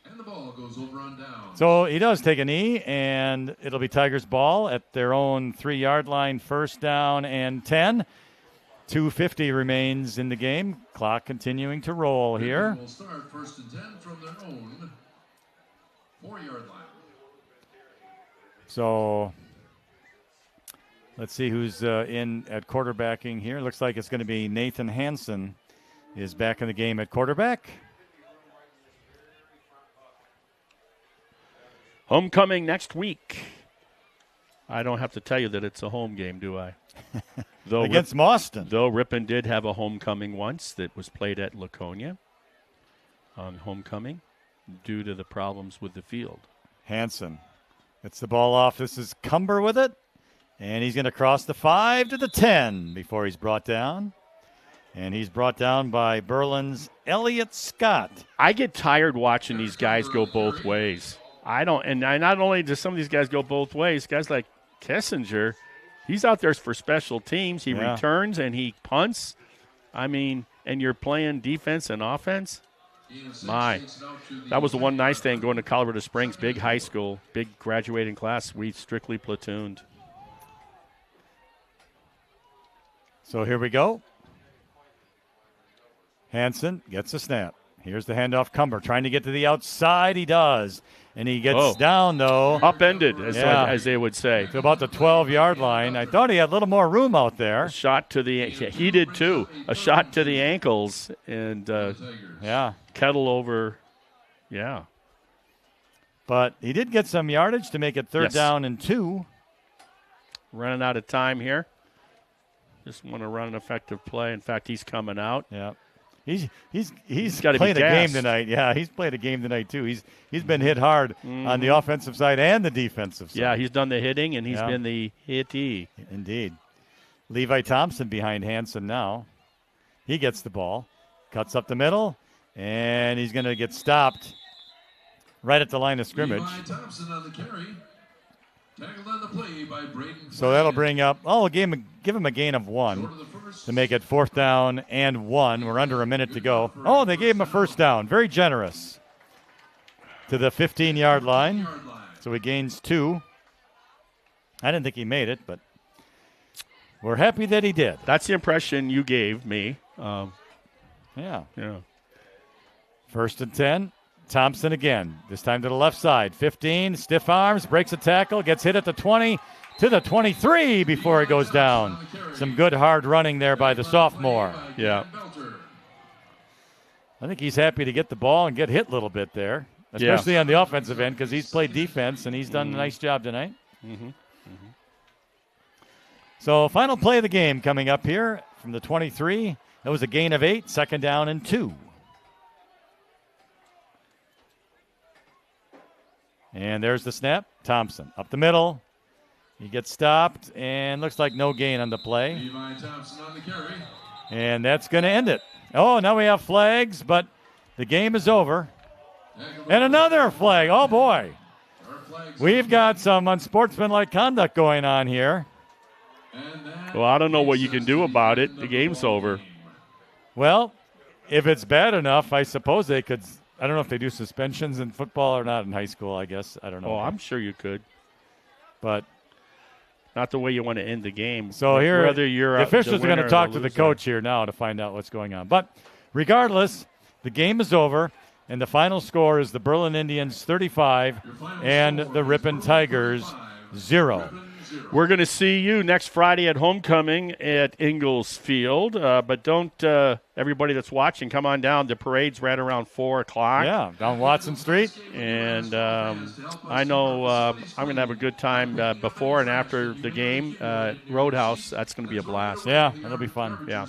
and the ball goes over on down. So he does take a knee, and it'll be Tigers ball at their own 3-yard line, 1st down and 10. 2:50 remains in the game. Clock continuing to roll here. We'll start 1st and 10 from their own 4-yard line. So let's see who's in at quarterbacking here. Looks like it's going to be Nathan Hansen is back in the game at quarterback. Homecoming next week. I don't have to tell you that it's a home game, do I? Though Against Mauston. Though Ripon did have a homecoming once that was played at Laconia on homecoming due to the problems with the field. Hansen gets the ball off. This is Cumber with it. And he's going to cross the 5 to the 10 before he's brought down. And he's brought down by Berlin's Elliott Scott. I get tired watching these guys go both ways. Not only do some of these guys go both ways, guys like Kissinger, he's out there for special teams. He returns and he punts. I mean, and you're playing defense and offense. My. That was the one nice thing going to Colorado Springs, big high school, big graduating class. We strictly platooned. So here we go. Hansen gets a snap. Here's the handoff. Cumber trying to get to the outside. He does. And he gets down, though. Upended, as they would say. To about the 12-yard line. I thought he had a little more room out there. A shot to the – he did too. A shot to the ankles and kettle over. Yeah. But he did get some yardage to make it third down and 2. Running out of time here. Just want to run an effective play. In fact, he's coming out. Yeah. He's got to played a game tonight. Yeah, he's played a game tonight too. He's been hit hard on the offensive side and the defensive side. Yeah, he's done the hitting and he's been the hittee. Indeed. Levi Thompson behind Hansen now. He gets the ball, cuts up the middle, and he's going to get stopped right at the line of scrimmage. Levi Thompson on the carry. Tackled on the play by Braden. So that'll bring up, give him a gain of 1 to make it 4th down and 1. We're under a minute to go. Oh, they gave him a first down. Very generous. To the 15-yard line. So he gains 2. I didn't think he made it, but we're happy that he did. That's the impression you gave me. Yeah. 1st and 10. Thompson again, this time to the left side. 15, stiff arms, breaks a tackle, gets hit at the 20 to the 23 before he goes down. Some good hard running there by the sophomore. Yeah. I think he's happy to get the ball and get hit a little bit there, especially on the offensive end because he's played defense and he's done a nice job tonight. So final play of the game coming up here from the 23. That was a gain of 8, 2nd down and 2. And there's the snap. Thompson up the middle. He gets stopped and looks like no gain on the play. Levi Thompson on the carry. And that's going to end it. Oh, now we have flags, but the game is over. And another flag. Oh, boy. We've got some unsportsmanlike conduct going on here. Well, I don't know what you can do about it. The game's over. Well, if it's bad enough, I suppose they could – I don't know if they do suspensions in football or not in high school, I guess. I don't know. Oh, I'm sure you could. But not the way you want to end the game. So here, whether you're the officials are going to talk to the coach here now to find out what's going on. But regardless, the game is over, and the final score is the Berlin Indians 35 and the Ripon Tigers 0. We're going to see you next Friday at homecoming at Ingalls Field. But don't, everybody that's watching, come on down. The parade's right around 4 o'clock. Yeah, down Watson Street. And I know I'm going to have a good time before and after the game. Roadhouse, that's going to be a blast. Yeah, that'll be fun. Yeah.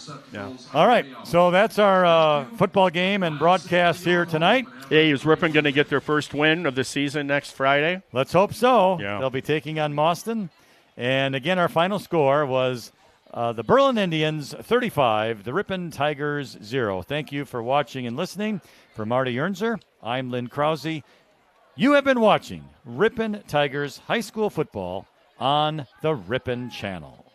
All right, so that's our football game and broadcast here tonight. Yeah, is Ripon going to get their first win of the season next Friday? Let's hope so. Yeah. They'll be taking on Mauston. And again, our final score was the Berlin Indians 35, the Ripon Tigers 0. Thank you for watching and listening. For Marty Ernzer, I'm Lynn Krause. You have been watching Ripon Tigers High School Football on the Ripon Channel.